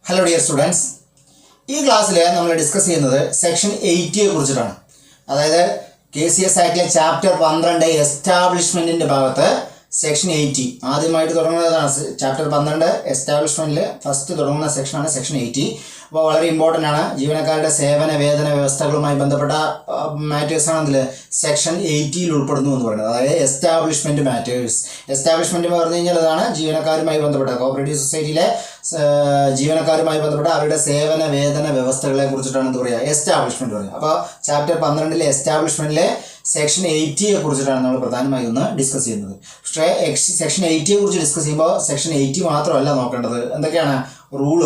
Hello dear students. ഈ ക്ലാസ്സിൽ നമ്മൾ ഡിസ്കസ് ചെയ്യുന്നത് സെക്ഷൻ 80യെ കുറിച്ചിട്ടാണ്. അതായത് KCS ആക്ടിലെ ചാപ്റ്റർ 12 എസ്റ്റാബ്ലിഷ്മെന്റിന്റെ ഭാഗത്ത് സെക്ഷൻ 80 ആദ്യമായിട്ട് തുടങ്ങുന്നതാണ്. ചാപ്റ്റർ 12 എസ്റ്റാബ്ലിഷ്മെന്റിൽ ഫസ്റ്റ് തുടങ്ങുന്ന സെക്ഷനാണ് സെക്ഷൻ 80. അപ്പോൾ വളരെ ഇമ്പോർട്ടൻ്റ് ആണ്. ജീവനക്കാരുടെ സേവന വേതന വ്യവസ്ഥകളുമായി ബന്ധപ്പെട്ട മാറ്റേഴ്സ് ആണെന്നിൽ സെക്ഷൻ 80യിൽ ഉൾപ്പെടുന്നു എന്ന് പറയുന്നത്. അതായത് എസ്റ്റാബ്ലിഷ്മെന്റ് മാറ്റേഴ്സ്. എസ്റ്റാബ്ലിഷ്മെന്റ് എന്ന് പറഞ്ഞു കഴിഞ്ഞാൽ അതാണ് ജീവനക്കാരുമായി ബന്ധപ്പെട്ട കോഓപ്പറേറ്റീവ് സൊസൈറ്റിയിലെ ജീവനക്കാരുമായി ബന്ധപ്പെട്ട അവരുടെ സേവന വേതന വ്യവസ്ഥകളെ കുറിച്ചിട്ടാണ് എന്ത് പറയുക, എസ്റ്റാബ്ലിഷ്മെന്റ് പറയുക. അപ്പോൾ ചാപ്റ്റർ 12 എസ്റ്റാബ്ലിഷ്മെന്റിലെ സെക്ഷൻ 80യെ കുറിച്ചിട്ടാണ് നമ്മൾ പ്രധാനമായും ഒന്ന് ഡിസ്കസ് ചെയ്യുന്നത്. പക്ഷേ സെക്ഷൻ 80യെ കുറിച്ച് ഡിസ്കസ് ചെയ്യുമ്പോൾ സെക്ഷൻ 80 മാത്രമല്ല നോക്കേണ്ടത്. എന്തൊക്കെയാണ് റൂള്,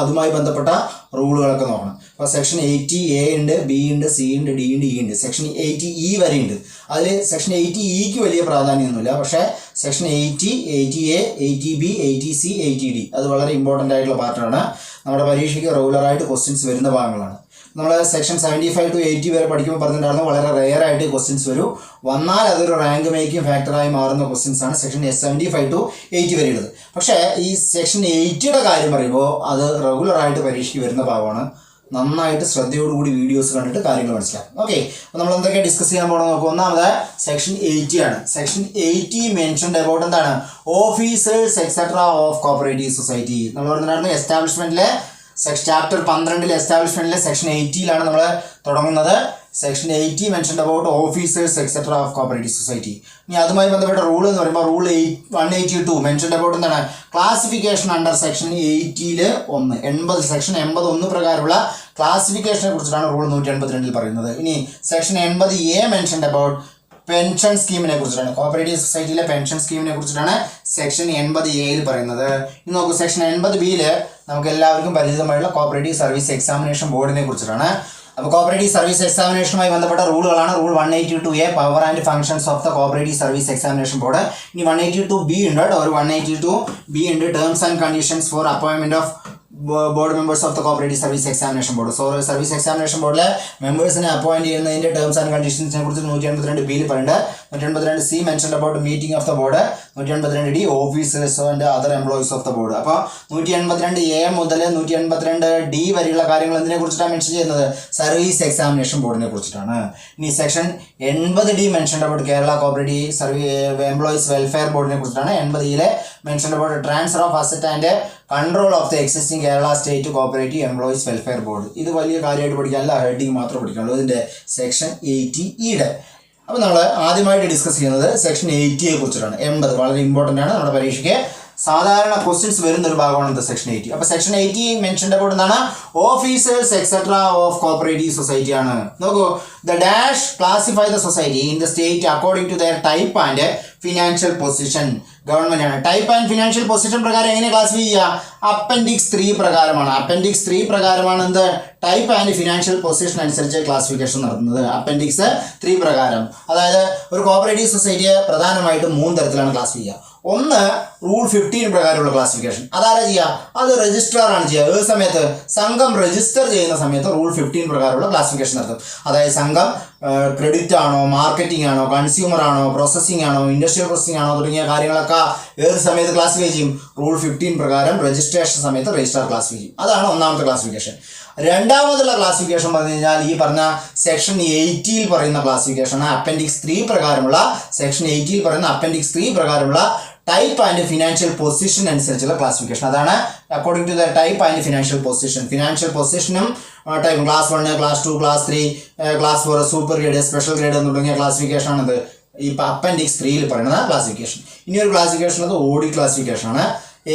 അതുമായി ബന്ധപ്പെട്ട റൂളുകളൊക്കെ നോക്കണം. അപ്പോൾ സെക്ഷൻ 80A ഉണ്ട്, B ഉണ്ട്, C ഉണ്ട്, D ഉണ്ട്, E ഉണ്ട്. സെക്ഷൻ 80E വരെ ഉണ്ട്. അതിൽ സെക്ഷൻ 80Eക്ക് വലിയ പ്രാധാന്യമൊന്നുമില്ല. പക്ഷേ section 80, 80A, 80B, 80C, 80D അത് വളരെ ഇമ്പോർട്ടൻ്റ് ആയിട്ടുള്ള പാർട്ടാണ്. നമ്മുടെ പരീക്ഷയ്ക്ക് റെഗുലറായിട്ട് ക്വസ്റ്റ്യൻസ് വരുന്ന ഭാഗങ്ങളാണ്. നമ്മൾ സെക്ഷൻ 75 to 80 വരെ പഠിക്കുമ്പോൾ പറഞ്ഞിട്ടുണ്ടായിരുന്നു വളരെ റെയർ ആയിട്ട് ക്വസ്റ്റ്യൻസ് വരും. വന്നാൽ അതൊരു റാങ്ക് മേക്കിംഗ് ഫാക്ടറായി മാറുന്ന ക്വസ്റ്റ്യൻസ് ആണ് സെക്ഷൻ 75 to 80 വരെ ഉള്ളത്. പക്ഷേ ഈ സെക്ഷൻ 80യുടെ കാര്യം പറയുമ്പോൾ അത് റെഗുലറായിട്ട് പരീക്ഷയ്ക്ക് വരുന്ന ഭാഗമാണ്. നന്നായിട്ട് ശ്രദ്ധയോടുകൂടി വീഡിയോസ് കണ്ടിട്ട് കാര്യങ്ങൾ മനസ്സിലാക്കും. ഓക്കെ, അപ്പോൾ നമ്മൾ എന്തൊക്കെ ഡിസ്കസ് ചെയ്യാൻ പോകണം നോക്കുക. ഒന്നാമത് സെക്ഷൻ 80 ആണ്. സെക്ഷൻ 80 മെൻഷൻഡ് അബൌട്ട് എന്താണ്, officers etcetera of cooperative society. നമ്മൾ പറഞ്ഞിട്ടുണ്ടായിരുന്നു എസ്റ്റാബ്ലിഷ്മെന്റിലെ ചാപ്റ്റർ 12 എസ്റ്റാബ്ലിഷ്മെന്റിലെ സെക്ഷൻ 80യിലാണ് നമ്മൾ തുടങ്ങുന്നത്. Section 80 mentioned about officers etcetera of cooperative society. ഇനി അതുമായി ബന്ധപ്പെട്ട റൂൾ എന്ന് പറയുമ്പോൾ റൂൾ 182 മെൻഷൻഡ് അബൌട്ട് എന്താണ്, ക്ലാസിഫിക്കേഷൻ അണ്ടർ സെക്ഷൻ 80ൽ 1 സെക്ഷൻ 81 പ്രകാരമുള്ള ക്ലാസിഫിക്കേഷനെ കുറിച്ചിട്ടാണ് റൂൾ 182 പറയുന്നത്. ഇനി section 80A mentioned about pension സ്കീമിനെ കുറിച്ചിട്ടാണ്, കോഓപ്പറേറ്റീവ് സൊസൈറ്റിയിലെ പെൻഷൻ സ്കീമിനെ കുറിച്ചിട്ടാണ് സെക്ഷൻ 80A പറയുന്നത്. ഇനി നോക്കൂ, സെക്ഷൻ 80Bയിൽ നമുക്ക് എല്ലാവർക്കും പരിചിതമായുള്ള കോഓപ്പറേറ്റീവ് സർവീസ് എക്സാമിനേഷൻ ബോർഡിനെ കുറിച്ചിട്ടാണ്. അപ്പോൾ കോഓപ്പറേറ്റീവ് സർവീസ് എക്സാമിനേഷനുമായി ബന്ധപ്പെട്ട റൂളുകളാണ് rule 182A power and functions of the cooperative service examination board. ഇനി 182B ഉണ്ട്, ഒരു 182B ഉണ്ട്, ടേംസ് ആൻഡ് കണ്ടീഷൻസ് ഫോർ അപ്പോയിൻമെന്റ് of board members of the cooperative service examination board. So service examination ബോർഡിലെ മെമ്പേഴ്സിനെ അപ്പോയിന്റ് ചെയ്യുന്നതിന്റെ ടേംസ് ആൻഡ് കണ്ടീഷൻസിനെ കുറിച്ച് 182B പറയുന്നുണ്ട്. 182C mentioned about meeting of the board. 182D officers and other employees of the board. അപ്പോൾ 182A മുതൽ 182D വരെയുള്ള കാര്യങ്ങൾ എന്തിനെ കുറിച്ചിട്ടാണ് മെൻഷൻ ചെയ്യുന്നത്, സർവീസ് എക്സാമിനേഷൻ ബോർഡിനെ കുറിച്ചിട്ടാണ്. ഇനി section 80D mentioned about Kerala cooperative employees welfare ബോർഡിനെ കുറിച്ചിട്ടാണ്. 80യിലെ mentioned about transfer of asset and control of the existing Kerala state cooperative employees welfare board. ഇത് വലിയ കാര്യമായിട്ട് പഠിക്കാനല്ല, ഹെഡിങ് മാത്രം പഠിക്കാനുള്ളൂ. ഇതിൻ്റെ സെക്ഷൻ 80E. അപ്പോൾ നമ്മൾ ആദ്യമായിട്ട് ഡിസ്കസ് ചെയ്യുന്നത് സെക്ഷൻ 80യെ കുറിച്ചിട്ടാണ്. 80 വളരെ ഇമ്പോർട്ടൻ്റ് ആണ്. നമ്മുടെ പരീക്ഷയ്ക്ക് സാധാരണ ക്വസ്റ്റ്യൻസ് വരുന്ന ഒരു ഭാഗമാണ് സെക്ഷൻ 80. അപ്പോൾ സെക്ഷൻ 80 മെൻഷൻഡ് അബൌട്ട് എന്താണ്, officers etcetera of cooperative society ആണ്. നോക്കൂ, the dash classify the society in the state according to their type and financial position. Government ആണ് ടൈപ്പ് ആൻഡ് ഫിനാൻഷ്യൽ പൊസിഷൻ പ്രകാരം എങ്ങനെ ക്ലാസിഫൈ ചെയ്യുക, അപ്പൻഡിക്സ് 3 പ്രകാരമാണ്. Appendix 3 പ്രകാരമാണ് എന്ത്, ടൈപ്പ് ആൻഡ് ഫിനാൻഷ്യൽ പൊസിഷൻ അനുസരിച്ച് ക്ലാസിഫിക്കേഷൻ നടത്തുന്നത്. അപ്പൻഡിക്സ് 3 പ്രകാരം. അതായത് ഒരു കോഓപ്പറേറ്റീവ് സൊസൈറ്റിയെ പ്രധാനമായിട്ടും 3 തരത്തിലാണ് ക്ലാസിഫൈ ചെയ്യുക. ഒന്ന് റൂൾ 15 പ്രകാരമുള്ള ക്ലാസിഫിക്കേഷൻ. അതാരാ ചെയ്യുക, അത് രജിസ്ട്രാർ ആണ് ചെയ്യുക. ഏത് സമയത്ത്, സംഘം രജിസ്റ്റർ ചെയ്യുന്ന സമയത്ത് റൂൾ 15 പ്രകാരമുള്ള ക്ലാസിഫിക്കേഷൻ നടത്തും. അതായത് സംഘം ക്രെഡിറ്റ് ആണോ, മാർക്കറ്റിംഗ് ആണോ, കൺസ്യൂമർ ആണോ, പ്രോസസ്സിംഗ് ആണോ, ഇൻഡസ്ട്രിയൽ പ്രോസസ്സിംഗ് ആണോ തുടങ്ങിയ കാര്യങ്ങളൊക്കെ ഏത് സമയത്ത് ക്ലാസിഫൈ ചെയ്യും, റൂൾ 15 പ്രകാരം രജിസ്ട്രേഷൻ സമയത്ത് രജിസ്ട്രാർ ക്ലാസിഫൈ ചെയ്യും. അതാണ് ഒന്നാമത്തെ ക്ലാസിഫിക്കേഷൻ. രണ്ടാമതുള്ള ക്ലാസിഫിക്കേഷൻ പറഞ്ഞു കഴിഞ്ഞാൽ ഈ പറഞ്ഞ സെക്ഷൻ 80യിൽ പറയുന്ന ക്ലാസിഫിക്കേഷനാണ്. അപ്പൻഡിക്സ് 3 പ്രകാരമുള്ള സെക്ഷൻ 80യിൽ പറയുന്ന അപ്പൻഡിക്സ് 3 പ്രകാരമുള്ള ടൈപ്പ് ആൻഡ് ഫിനാൻഷ്യൽ പൊസിഷൻ അനുസരിച്ചുള്ള ക്ലാസിഫിക്കേഷൻ. അതാണ് according to the type and financial position. Financial പൊസിഷനും type class 1, class 2, class 3, class 4, super grade, special grade തുടങ്ങിയ ക്ലാസിഫിക്കേഷൻ ആണത് ഈ അപ്പൻഡിക്സ് 3യിൽ പറയുന്ന ക്ലാസിഫിക്കേഷൻ. ഇനി ഒരു ക്ലാസിഫിക്കേഷൻ അത് ഓഡി ക്ലാസിഫിക്കേഷൻ ആണ്.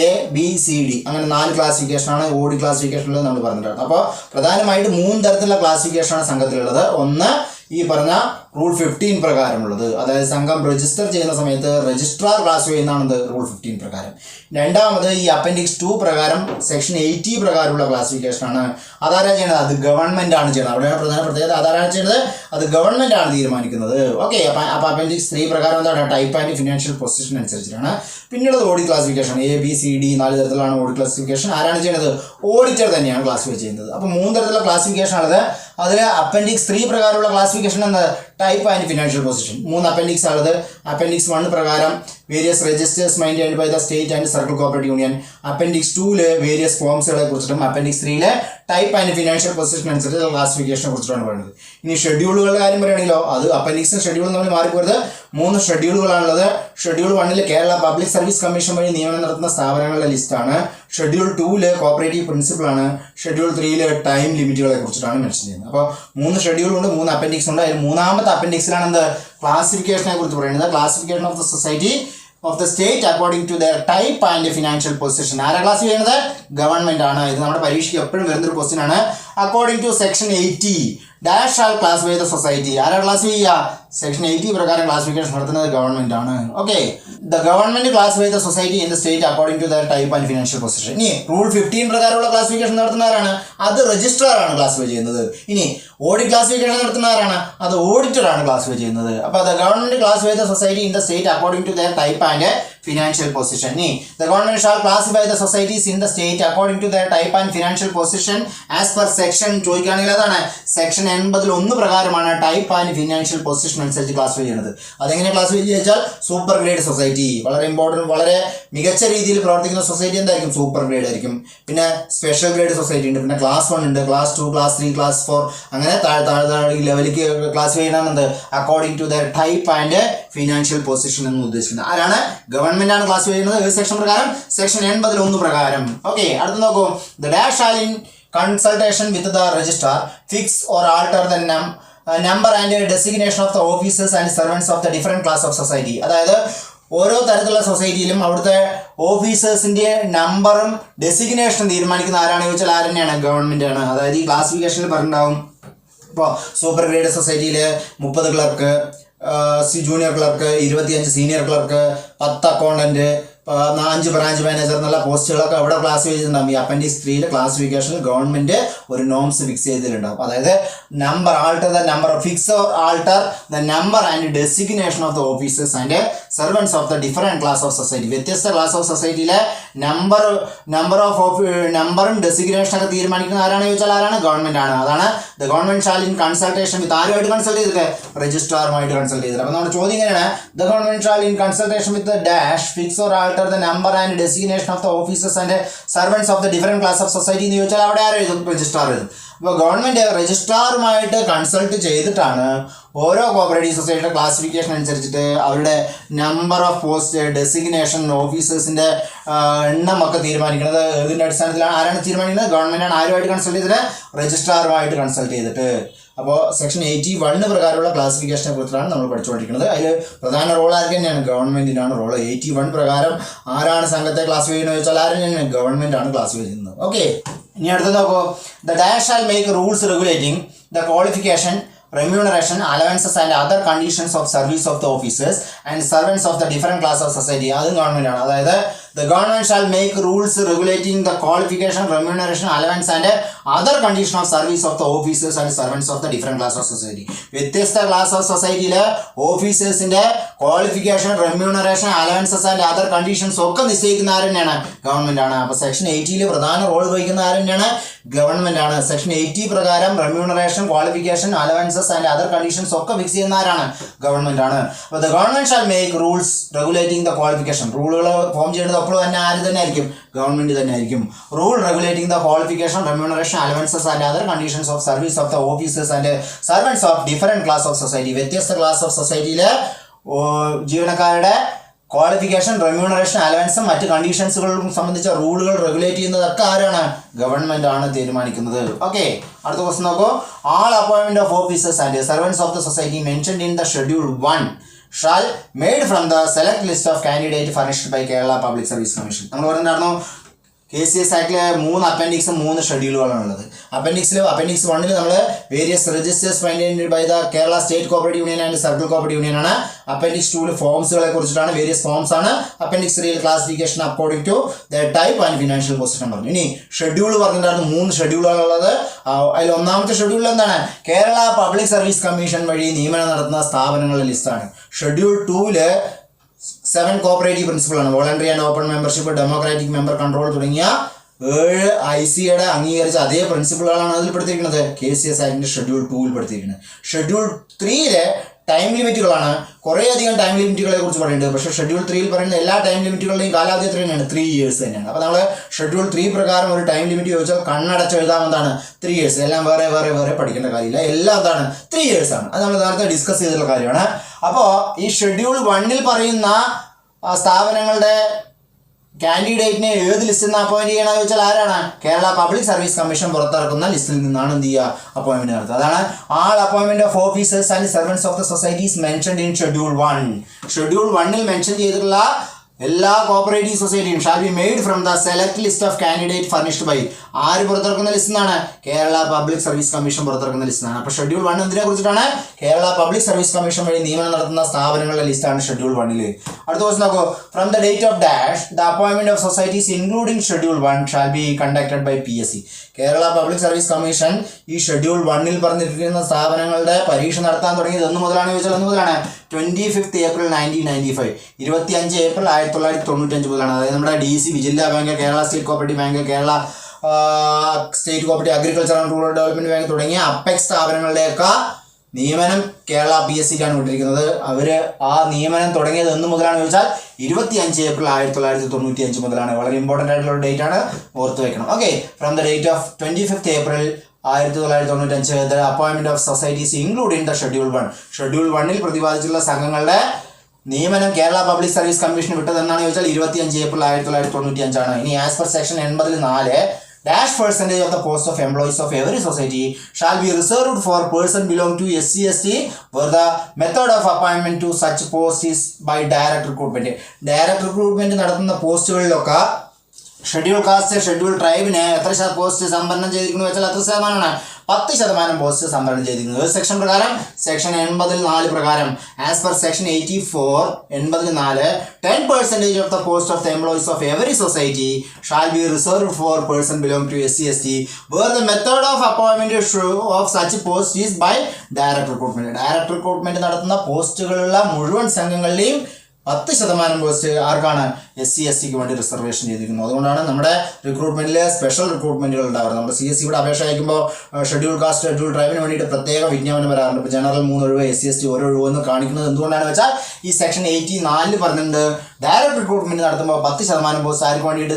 ABCD അങ്ങനെ 4 ക്ലാസിഫിക്കേഷനാണ് ഓഡി ക്ലാസിഫിക്കേഷനിൽ നമ്മൾ പറഞ്ഞിട്ടുള്ളത്. അപ്പോൾ പ്രധാനമായിട്ട് 3 തരത്തിലുള്ള ക്ലാസിഫിക്കേഷനാണ് സംഘത്തിലുള്ളത്. ഒന്ന് ഈ പറഞ്ഞ റൂൾ 15 പ്രകാരമുള്ളത്, അതായത് സംഘം രജിസ്റ്റർ ചെയ്യുന്ന സമയത്ത് രജിസ്ട്രാർ ക്ലാസിഫൈ ചെയ്യുന്നതാണത് റൂൾ 15 പ്രകാരം. രണ്ടാമത് ഈ അപ്പൻഡിക്സ് 2 പ്രകാരം സെക്ഷൻ 80 പ്രകാരമുള്ള ക്ലാസിഫിക്കേഷനാണ്. അതാരാ ചെയ്യണത്, അത് ഗവൺമെന്റ് ആണ് ചെയ്യുന്നത്. അവിടെയാണ് പ്രധാന പ്രത്യേകത, അതാരാണ് ചെയ്യുന്നത്, അത് ഗവൺമെന്റ് ആണ് തീരുമാനിക്കുന്നത്. ഓക്കെ, അപ്പോൾ അപ്പൻഡിക്സ് 3 പ്രകാരം എന്താണ്, ടൈപ്പ് ആൻഡ് ഫിനാൻഷ്യൽ പൊസിഷൻ അനുസരിച്ചിട്ടാണ്. പിന്നീട് ഓഡി ക്ലാസിഫിക്കേഷൻ ABCD 4 തരത്തിലാണ് ഓഡി ക്ലാസിഫിക്കേഷൻ. ആരാണ് ചെയ്യുന്നത്, ഓഡിറ്റർ തന്നെയാണ് ക്ലാസിഫൈ ചെയ്യുന്നത്. അപ്പോൾ 3 തരത്തിലുള്ള ക്ലാസിഫിക്കേഷൻ ആണത്. അതിൽ അപ്പൻഡിക്സ് 3 പ്രകാരമുള്ള ക്ലാസിഫിക്കേഷൻ എന്നത് type and financial position. 3 appendix ഉള്ളത്. അപ്പൻഡിക്സ് 1 പ്രകാരം various registers maintained by the state and circle cooperative union. Appendix 2 various ഫോംസുകളെ കുറിച്ചിട്ടും appendix 3 type and financial position അനുസരിച്ച് ക്ലാസിഫിക്കേഷനെ കുറിച്ചിട്ടാണ് പറയുന്നത്. ഇനി ഷെഡ്യൂളുകളുടെ കാര്യം പറയുകയാണെങ്കിലോ അത് അപ്പൻഡിക്സും ഷെഡ്യൂളും തമ്മിൽ മാറിപ്പോരുത്. 3 ഷെഡ്യൂളുകളാണുള്ളത്. Schedule 1 Kerala public service commission വഴി നിയമനം നടത്തുന്ന സ്ഥാപനങ്ങളുടെ ലിസ്റ്റാണ്. ഷെഡ്യൂൾ 2 കോപ്പറേറ്റീവ് പ്രിൻസിപ്പിളാണ്. ഷെഡ്യൂൾ 3 ടൈം ലിമിറ്റുകളെ കുറിച്ചിട്ടാണ് മെൻഷൻ ചെയ്യുന്നത്. അപ്പോൾ 3 ഷെഡ്യൂളുണ്ട്, 3 അപ്പൻഡിക്സ് ഉണ്ട്. അതിൽ 3ാമത്തെ അപ്പൻഡിക്സിലാണ് എന്ത് ക്ലാസിഫിക്കേഷനെ കുറിച്ച് പറയുന്നത്. Classification of the society of the state according to their type and financial position. ആരാ ക്ലാസ് ചെയ്യുന്നത്? ഗവൺമെന്റ് ആണ്. ഇത് നമ്മുടെ പരീക്ഷയ്ക്ക് എപ്പോഴും വരുന്നൊരു ക്വസ്റ്റ്യൻ ആണ്. According to section 80 dash shall classify the society. ആരാ ക്ലാസ് ചെയ്യുക? സെക്ഷൻ 80 പ്രകാരം ക്ലാസിഫിക്കേഷൻ നടത്തുന്നത് ഗവൺമെന്റ് ആണ്. Okay, the government classify the society in the state according to their type and financial position. ഇനി റൂൾ 15 പ്രകാരമുള്ള ക്ലാസിഫിക്കേഷൻ നടത്തുന്നവരാണ്, അത് രജിസ്ട്രാറാണ് classify ചെയ്യുന്നത്. ഇനി ഓഡിറ്റ് ക്ലാസിഫിക്കേഷൻ നടത്തുന്നവരാണ്, അത് ഓഡിറ്ററാണ് ക്ലാസിഫൈ ചെയ്യുന്നത്. അപ്പോൾ the government classify the society in the state according to their type and financial position. ഇനി the government shall classify the societies in the state according to their type and financial position as per section. ചോദിക്കുകയാണെങ്കിൽ അതാണ് section 80 പ്രകാരമാണ് type and financial position അനുസരിച്ച് classify ചെയ്യുന്നത്. അതെങ്ങനെ classify ചെയ്താൽ super grade society, വളരെ important, വളരെ മികച്ച രീതിയിൽ പ്രവർത്തിക്കുന്ന സൊസൈറ്റി എന്തായിരിക്കും? സൂപ്പർ ഗ്രേഡ് ആയിരിക്കും. പിന്നെ സ്പെഷ്യൽ ഗ്രേഡ് സൊസൈറ്റി ഉണ്ട്, പിന്നെ ക്ലാസ് 1 ഉണ്ട്, ക്ലാസ് 2, ക്ലാസ് 3, ക്ലാസ് 4, അങ്ങനെ താഴെ ലെവലിലേക്ക് ക്ലാസിഫൈ ചെയ്യണമെന്നത് according to their type and financial position എന്ന് ഉദ്ദേശിക്കുന്നത്. ആരാണ്? ഗവൺമെന്റ് ആണ് ക്ലാസിഫൈ ചെയ്യുന്നത്. ഏത് സെക്ഷൻ പ്രകാരം? സെക്ഷൻ 80 പ്രകാരം. ഓക്കെ, അടുത്ത് നോക്കൂ. The dash shall in consultation with the registrar fix or alter the number and designation of the officers and servants of the different class of society. അതായത് ഓരോ തരത്തിലുള്ള സൊസൈറ്റിയിലും അവിടുത്തെ ഓഫീസേഴ്സിന്റെ നമ്പറും ഡെസിഗ്നേഷനും തീരുമാനിക്കുന്ന ആരാണെന്ന് ചോദിച്ചാൽ ആര് തന്നെയാണ്? ഗവൺമെന്റ് ആണ്. അതായത് ഈ ക്ലാസിഫിക്കേഷനിൽ പറഞ്ഞിട്ടുണ്ടാവും, ഇപ്പോൾ സൂപ്പർ ഗ്രേഡ് സൊസൈറ്റിയിൽ 30 clerk, junior clerk, 25 senior clerk, 10 accountant, 5 branch manager എന്നുള്ള പോസ്റ്റുകളൊക്കെ അവിടെ ക്ലാസിഫൈ ചെയ്തിട്ടുണ്ടാകും. ഈ അപ്പൻഡിക്സ് 3 ക്ലാസിഫിക്കേഷനിൽ ഗവൺമെന്റ് ഒരു നോംസ് ഫിക്സ് ചെയ്തിട്ടുണ്ടാകും. അതായത് number alter the number, fix or alter the number and designation of the officers and servants of the different class of society. വ്യത്യസ്ത class of സൊസൈറ്റിയിലെ നമ്പറും ഡെസിഗ്നേഷനൊക്കെ തീരുമാനിക്കുന്ന ആരാണെന്ന് ചോദിച്ചാൽ ആരാണ്? ഗവൺമെന്റ് ആണ്. അതാണ് the government shall in consultation with ആരുമായിട്ട് consult ചെയ്തിട്ട്? രജിസ്ട്രാറുമായിട്ട് കൺസൾട്ട് ചെയ്തിട്ട്. അപ്പോൾ നമ്മുടെ ചോദ്യം ഇങ്ങനെയാണ്, the government shall in consultation with dash fix or alter the number and designation of the officers and servants of the different class of society എന്ന് ചോദിച്ചാൽ അവിടെ ആരും എഴുതും? രജിസ്ട്രാർ എഴുതും. അപ്പോൾ ഗവൺമെന്റ് രജിസ്ട്രാറുമായിട്ട് കൺസൾട്ട് ചെയ്തിട്ടാണ് ഓരോ കോപ്പറേറ്റീവ് സൊസൈറ്റിയുടെ ക്ലാസിഫിക്കേഷൻ അനുസരിച്ചിട്ട് അവരുടെ നമ്പർ ഓഫ് പോസ്റ്റ്, ഡെസിഗ്നേഷൻ, ഓഫീസേഴ്സിന്റെ എണ്ണം ഒക്കെ തീരുമാനിക്കുന്നത്. ഇതിന്റെ അടിസ്ഥാനത്തിലാണ് ആരാണ് തീരുമാനിക്കുന്നത്? ഗവൺമെന്റാണ്. ആരുമായിട്ട് കൺസൾട്ട് ചെയ്തിട്ട്? രജിസ്ട്രാറുമായിട്ട് കൺസൾട്ട് ചെയ്തിട്ട്. അപ്പോൾ സെക്ഷൻ 81 പ്രകാരമുള്ള ക്ലാസിഫിക്കേഷനെ കുറിച്ചാണ് നമ്മൾ പഠിച്ചുകൊണ്ടിരിക്കുന്നത്. അതിൽ പ്രധാന റോൾ ആർക്ക് തന്നെയാണ്? ഗവൺമെന്റിനാണ് റോള്. 81 പ്രകാരം ആരാണ് സംഘത്തെ ക്ലാസിഫൈ ചെയ്യുന്നത് ചോദിച്ചാൽ ആരും തന്നെയാണ്? ഗവൺമെന്റ് ആണ് ക്ലാസിഫൈ ചെയ്യുന്നത്. ഓക്കെ, ഇനി അടുത്ത് നോക്കൂ. The dash shall make rules regulating the qualification, remuneration, allowances and other conditions of service of the officers and servants of the different class of society. അതും ഗവൺമെന്റ് ആണ്. അതായത് the government shall make rules regulating the qualification, remuneration, allowance and other condition of service of the officers and servants of the different class of society. വ്യത്യസ്ത class of സൊസൈറ്റിയിലെ ഓഫീസേഴ്സിന്റെ qualification, remuneration, allowances and other conditions ഒക്കെ നിശ്ചയിക്കുന്ന ആര് തന്നെയാണ്? Government ആണ്. അപ്പോൾ section 80 പ്രധാന റോൾ വഹിക്കുന്ന ആര് തന്നെയാണ്? ഗവൺമെന്റ് ആണ്. സെക്ഷൻ 80 പ്രകാരം remuneration, qualification, allowances and other conditions ഒക്കെ ഫിക്സ് ചെയ്യുന്ന ആരാണ്? ഗവൺമെന്റ് ആണ്. അപ്പോൾ the government shall make rules regulating the qualification. റൂളുകൾ ഫോം ചെയ്യുന്നത് എപ്പോഴും തന്നെ ആര് തന്നെ ആയിരിക്കും? ഗവൺമെന്റ് തന്നെ ആയിരിക്കും. Rule regulating the qualification, remuneration, allowances and other conditions of service of the officers and servants of different class of society. വ്യത്യസ്ത ക്ലാസ് ഓഫ് സൊസൈറ്റിയിലെ ജീവനക്കാരുടെ ക്വാളിഫിക്കേഷൻ, റെമ്യൂണറേഷൻ, അലവൻസും മറ്റ് കണ്ടീഷൻസുകളും സംബന്ധിച്ച റൂളുകൾ റെഗുലേറ്റ് ചെയ്യുന്നതൊക്കെ ആരാണ്? ഗവൺമെന്റ് ആണ് തീരുമാനിക്കുന്നത്. ഓക്കെ, അടുത്ത ക്വസ്റ്റ്യൻ നോക്കൂ. All appointment of officers and servants of the society mentioned in the schedule 1 shall made from the select list of candidate furnished by Kerala Public Service Commission. നമ്മൾ പറഞ്ഞിട്ടുണ്ടായിരുന്നു KCS ആക്ടിലെ 3 അപ്പൻഡിക്സും 3 ഷെഡ്യൂളുകളാണുള്ളത്. Appendix 1 നമ്മൾ various registers maintained by the Kerala state cooperative union and circle cooperative union ആണ്. Appendix 2 ഫോംസുകളെ കുറിച്ചിട്ടാണ്, various forms ആണ്. Appendix 3 classification according to the type and financial position പറഞ്ഞു. ഇനി schedule പറഞ്ഞിട്ടുണ്ടായിരുന്നു 3 ഷെഡ്യൂളുകളുള്ളത്. അതിൽ ഒന്നാമത്തെ ഷെഡ്യൂൾ എന്താണ്? കേരള പബ്ലിക് സർവീസ് കമ്മീഷൻ വഴി നിയമനം നടത്തുന്ന സ്ഥാപനങ്ങളുടെ ലിസ്റ്റാണ്. ഷെഡ്യൂൾ 2 7 കോപ്പറേറ്റീവ് പ്രിൻസിപ്പിളാണ്. Voluntary and open membership, democratic member control തുടങ്ങിയ 7 ICAയുടെ അംഗീകരിച്ച അതേ പ്രിൻസിപ്പിളുകളാണ് അതിൽ പെടുത്തിയിരിക്കുന്നത്. KCS ആക്ടിന്റെ ഷെഡ്യൂൾ 2 പെടുത്തിയിരിക്കുന്നത്. ഷെഡ്യൂൾ 3 ടൈം ലിമിറ്റുകളാണ്. കുറേയധികം ടൈം ലിമിറ്റുകളെ കുറിച്ച് പറയുന്നുണ്ട്. പക്ഷേ ഷെഡ്യൂൾ 3 പറയുന്ന എല്ലാ ടൈം ലിമിറ്റുകളുടെയും കാലാവധി എത്ര തന്നെയാണ്? 3 years തന്നെയാണ്. അപ്പോൾ നമ്മൾ ഷെഡ്യൂൾ 3 പ്രകാരം ഒരു ടൈം ലിമിറ്റ് ചോദിച്ചാൽ കണ്ണടച്ച് എഴുതാമെന്താണ്? 3 years. എല്ലാം വേറെ വേറെ വേറെ പഠിക്കേണ്ട കാര്യമില്ല. എല്ലാം എന്താണ്? 3 years ആണ്. അത് നമ്മൾ നേരത്തെ ഡിസ്കസ് ചെയ്തിട്ടുള്ള കാര്യമാണ്. അപ്പോൾ ഈ ഷെഡ്യൂൾ 1 പറയുന്ന സ്ഥാപനങ്ങളുടെ കാൻഡിഡേറ്റിനെ ഏത് ലിസ്റ്റിൽ നിന്ന് അപ്പോയിന്റ് ചെയ്യണമെന്ന് ചോദിച്ചാൽ ആരാണ്? കേരള പബ്ലിക് സർവീസ് കമ്മീഷൻ പുറത്തിറക്കുന്ന ലിസ്റ്റിൽ നിന്നാണ് എന്ത് ചെയ്യുക? അപ്പോയിന്റ്മെന്റ് നടത്തുക. അതാണ് all appointment of officers and servants of the societies mentioned in schedule 1. Schedule 1 mention ചെയ്തിട്ടുള്ള എല്ലാ കോപ്പറേറ്റീവ് സൊസൈറ്റിയും shall be made from the select list of candidate furnished by. ആര് പുറത്തിറക്കുന്ന ലിസ്റ്റ് നിന്നാണ്? കേരള പബ്ലിക് സർവീസ് കമ്മീഷൻ പുറത്തിറക്കുന്ന list നിന്നാണ്. അപ്പോൾ schedule 1 എന്തിനെ കുറിച്ചിട്ടാണ്? കേരള പബ്ലിക് സർവീസ് കമ്മീഷൻ വഴി നിയമനം നടത്തുന്ന സ്ഥാപനങ്ങളുടെ ലിസ്റ്റാണ് ഷെഡ്യൂൾ 1. അടുത്ത ദിവസം നോക്കൂ. From the date of dash the appointment of societies including schedule 1 shall be conducted by PSC. Kerala public service commission ഈ ഷെഡ്യൂൾ 1 പറഞ്ഞിരിക്കുന്ന സ്ഥാപനങ്ങളുടെ പരീക്ഷ നടത്താൻ തുടങ്ങിയത് എന്ന് മുതലാണ് ചോദിച്ചാൽ എന്ന് മുതലാണ്? 25 April 1995. 25 April 1995 മുതലാണ്. അതായത് നമ്മുടെ DC വിജില്ല bank, Kerala state cooperative bank, Kerala state cooperative agriculture and rural development bank തുടങ്ങിയ അപ്പെക്സ് സ്ഥാപനങ്ങളുടെയൊക്കെ നിയമനം കേരള PSCക്കാണ് വിട്ടിരിക്കുന്നത്. അവർ ആ നിയമനം തുടങ്ങിയത് എന്ന് മുതലാണ് ചോദിച്ചാൽ 25 April 1995 മുതലാണ്. വളരെ ഇമ്പോർട്ടൻ്റ് ആയിട്ടുള്ള ഒരു ഡേറ്റ് ആണ്, ഓർത്ത് വെക്കണം. Okay, from the date of 25 April 1995 the appointment of societies including the schedule 1. Schedule 1 പ്രതിപാദിച്ചിട്ടുള്ള സംഘങ്ങളുടെ നിയമനം കേരള പബ്ലിക് സർവീസ് കമ്മീഷൻ വിട്ടതെന്നാണ് ചോദിച്ചാൽ 25 April 1995 ആണ്. ഇനി as per section 84 dash percentage of the post of employees of every society shall be reserved for person belong to SC/ST where the method of appointment to such post is by direct recruitment. Direct recruitment നടത്തുന്ന പോസ്റ്റുകളിലൊക്കെ schedule caste, schedule ട്രൈബിന് എത്ര post സംവരണം ചെയ്തിരിക്കുന്നു വെച്ചാൽ എത്ര ശതമാനമാണ്? 10% post സംവരണം ചെയ്തിരിക്കുന്നത്. Section പ്രകാരം സെക്ഷൻ 84 പ്രകാരം as per section 84 84 10% of the post of the employees of every society shall be reserved for person belong to SC/ST where the method of appointment of such post is by direct recruitment. Direct recruitment നടത്തുന്ന പോസ്റ്റുകളുള്ള മുഴുവൻ സംഘങ്ങളിലെയും 10% post ആർക്കാണ്? SC/STക്ക് വേണ്ടി reservation ചെയ്തിരിക്കുന്നു. അതുകൊണ്ടാണ് നമ്മുടെ റിക്രൂട്ട്മെന്റിൽ special റിക്രൂട്ട്മെന്റുകൾ ഉണ്ടാവുന്നത്. നമ്മുടെ CSE ഇവിടെ അപേക്ഷ അയക്കുമ്പോൾ ഷെഡ്യൂൾ കാസ്റ്റ്, ഷെഡ്യൂൾ ട്രൈബിന് വേണ്ടിയിട്ട് പ്രത്യേക വിജ്ഞാപനം വരാറുണ്ട്. ഇപ്പോൾ ജനറൽ 3 ഒഴിവ്, SC/ST 1 ഒഴിവ് എന്ന് കാണിക്കുന്നത് എന്തുകൊണ്ടാണെന്ന് വെച്ചാൽ ഈ സെക്ഷൻ 84 പറഞ്ഞിട്ടുണ്ട് ഡയറക്ട് റിക്രൂട്ട്മെന്റ് നടത്തുമ്പോൾ 10% പോസ്റ്റ് ആർക്ക് വേണ്ടിയിട്ട്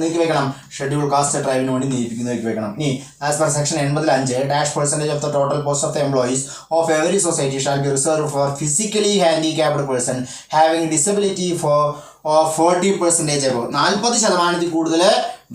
നീക്കി വെക്കണം? ഷെഡ്യൂൾ കാസ്റ്റ് ട്രൈബിന് വേണ്ടി നീക്കി വെക്കണം. ഇനി as per section 85 dash percentage of the total post of the employees of every society shall be reserve for physically handicapped person having disability for 40% above. 40% കൂടുതൽ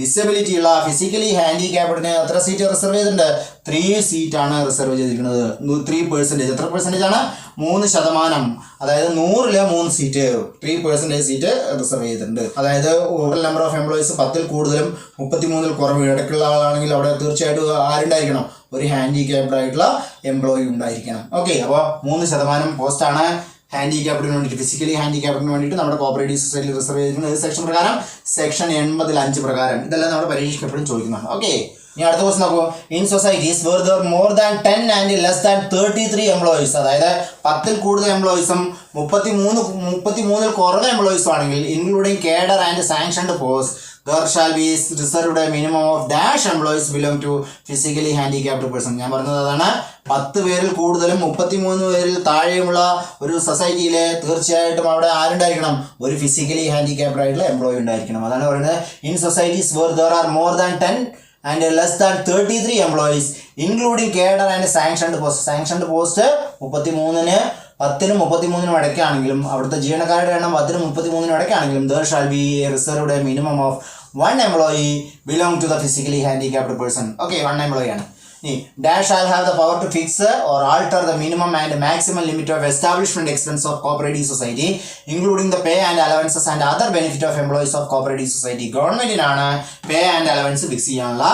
disability ഉള്ള ഫിസിക്കലി ഹാൻഡിക്യാപ്ഡിന് എത്ര സീറ്റ് റിസർവ് ചെയ്തിട്ടുണ്ട്? 3 സീറ്റാണ് reserve ചെയ്തിരിക്കുന്നത്. 3%. എത്ര percentage ആണ്? 3%. അതായത് 100-ൽ 3 seat, 3% seat reserve ചെയ്തിട്ടുണ്ട്. അതായത് ടോട്ടൽ നമ്പർ ഓഫ് എംപ്ലോയീസ് 10-ൽ കൂടുതലും 33-ൽ കുറവ് ഇടയ്ക്കുള്ള ആളാണെങ്കിൽ അവിടെ തീർച്ചയായിട്ടും ആരുണ്ടായിരിക്കണം? ഒരു ഹാൻഡിക്യാപ്ഡ് ആയിട്ടുള്ള എംപ്ലോയി ഉണ്ടായിരിക്കണം. ഓക്കെ, അപ്പോൾ 3% പോസ്റ്റാണ് ഹാൻഡിക്യാപ്ഡിന് വേണ്ടിയിട്ട്, ഫിസിക്കലി ഹാൻഡിക്യാപ്ഡിന് വേണ്ടിയിട്ട് നമ്മുടെ കോപ്പറേറ്റീവ് സൊസൈറ്റി റിസർവ് ചെയ്തിരിക്കുന്നത്. ഏത് സെക്ഷൻ പ്രകാരം? സെക്ഷൻ 85 പ്രകാരം. ഇതെല്ലാം നമ്മുടെ പരീക്ഷയ്ക്ക് എപ്പോഴും ചോദിക്കുന്നതാണ്. ഓക്കെ, ഇനി അടുത്ത ക്വസ്റ്റൻ നോക്കൂ. In societies where there more than 10 and less than 33 employees, അതായത് 10-ൽ കൂടുതൽ എംപ്ലോയീസും 33-ൽ കുറവ് എംപ്ലോയീസും ആണെങ്കിൽ including cadre and sanctioned post there shall be reserved a minimum of dash employees belong to physically handicapped person. ഞാൻ പറഞ്ഞത് അതാണ്. 10 പേരിൽ കൂടുതലും 33 പേരിൽ താഴെയുമുള്ള ഒരു സൊസൈറ്റിയിൽ തീർച്ചയായിട്ടും അവിടെ ആരുണ്ടായിരിക്കണം? ഒരു ഫിസിക്കലി ഹാൻഡിക്യാപ്ഡ് ആയിട്ടുള്ള എംപ്ലോയി ഉണ്ടായിരിക്കണം. അതാണ് പറയുന്നത് in societies where there are more than 10 and less than 33 employees including cadre and sanctioned post. Sanctioned post 33-ന് 10-നും 33-നും ഇടയ്ക്കാണെങ്കിലും അവിടുത്തെ ജീവനക്കാരുടെ എണ്ണം 10-നും 33-നും ഇടയ്ക്കാണെങ്കിലും there shall be reserved a minimum of 1 employee belong to the physically handicapped person. Okay, 1 employee ആണ്. Dash shall have the power to fix or alter the minimum and maximum limit of establishment expense of cooperative society including the pay and allowances and other benefit of employees of cooperative society. ഗവൺമെന്റിനാണ് pay and allowance fix ചെയ്യാനുള്ള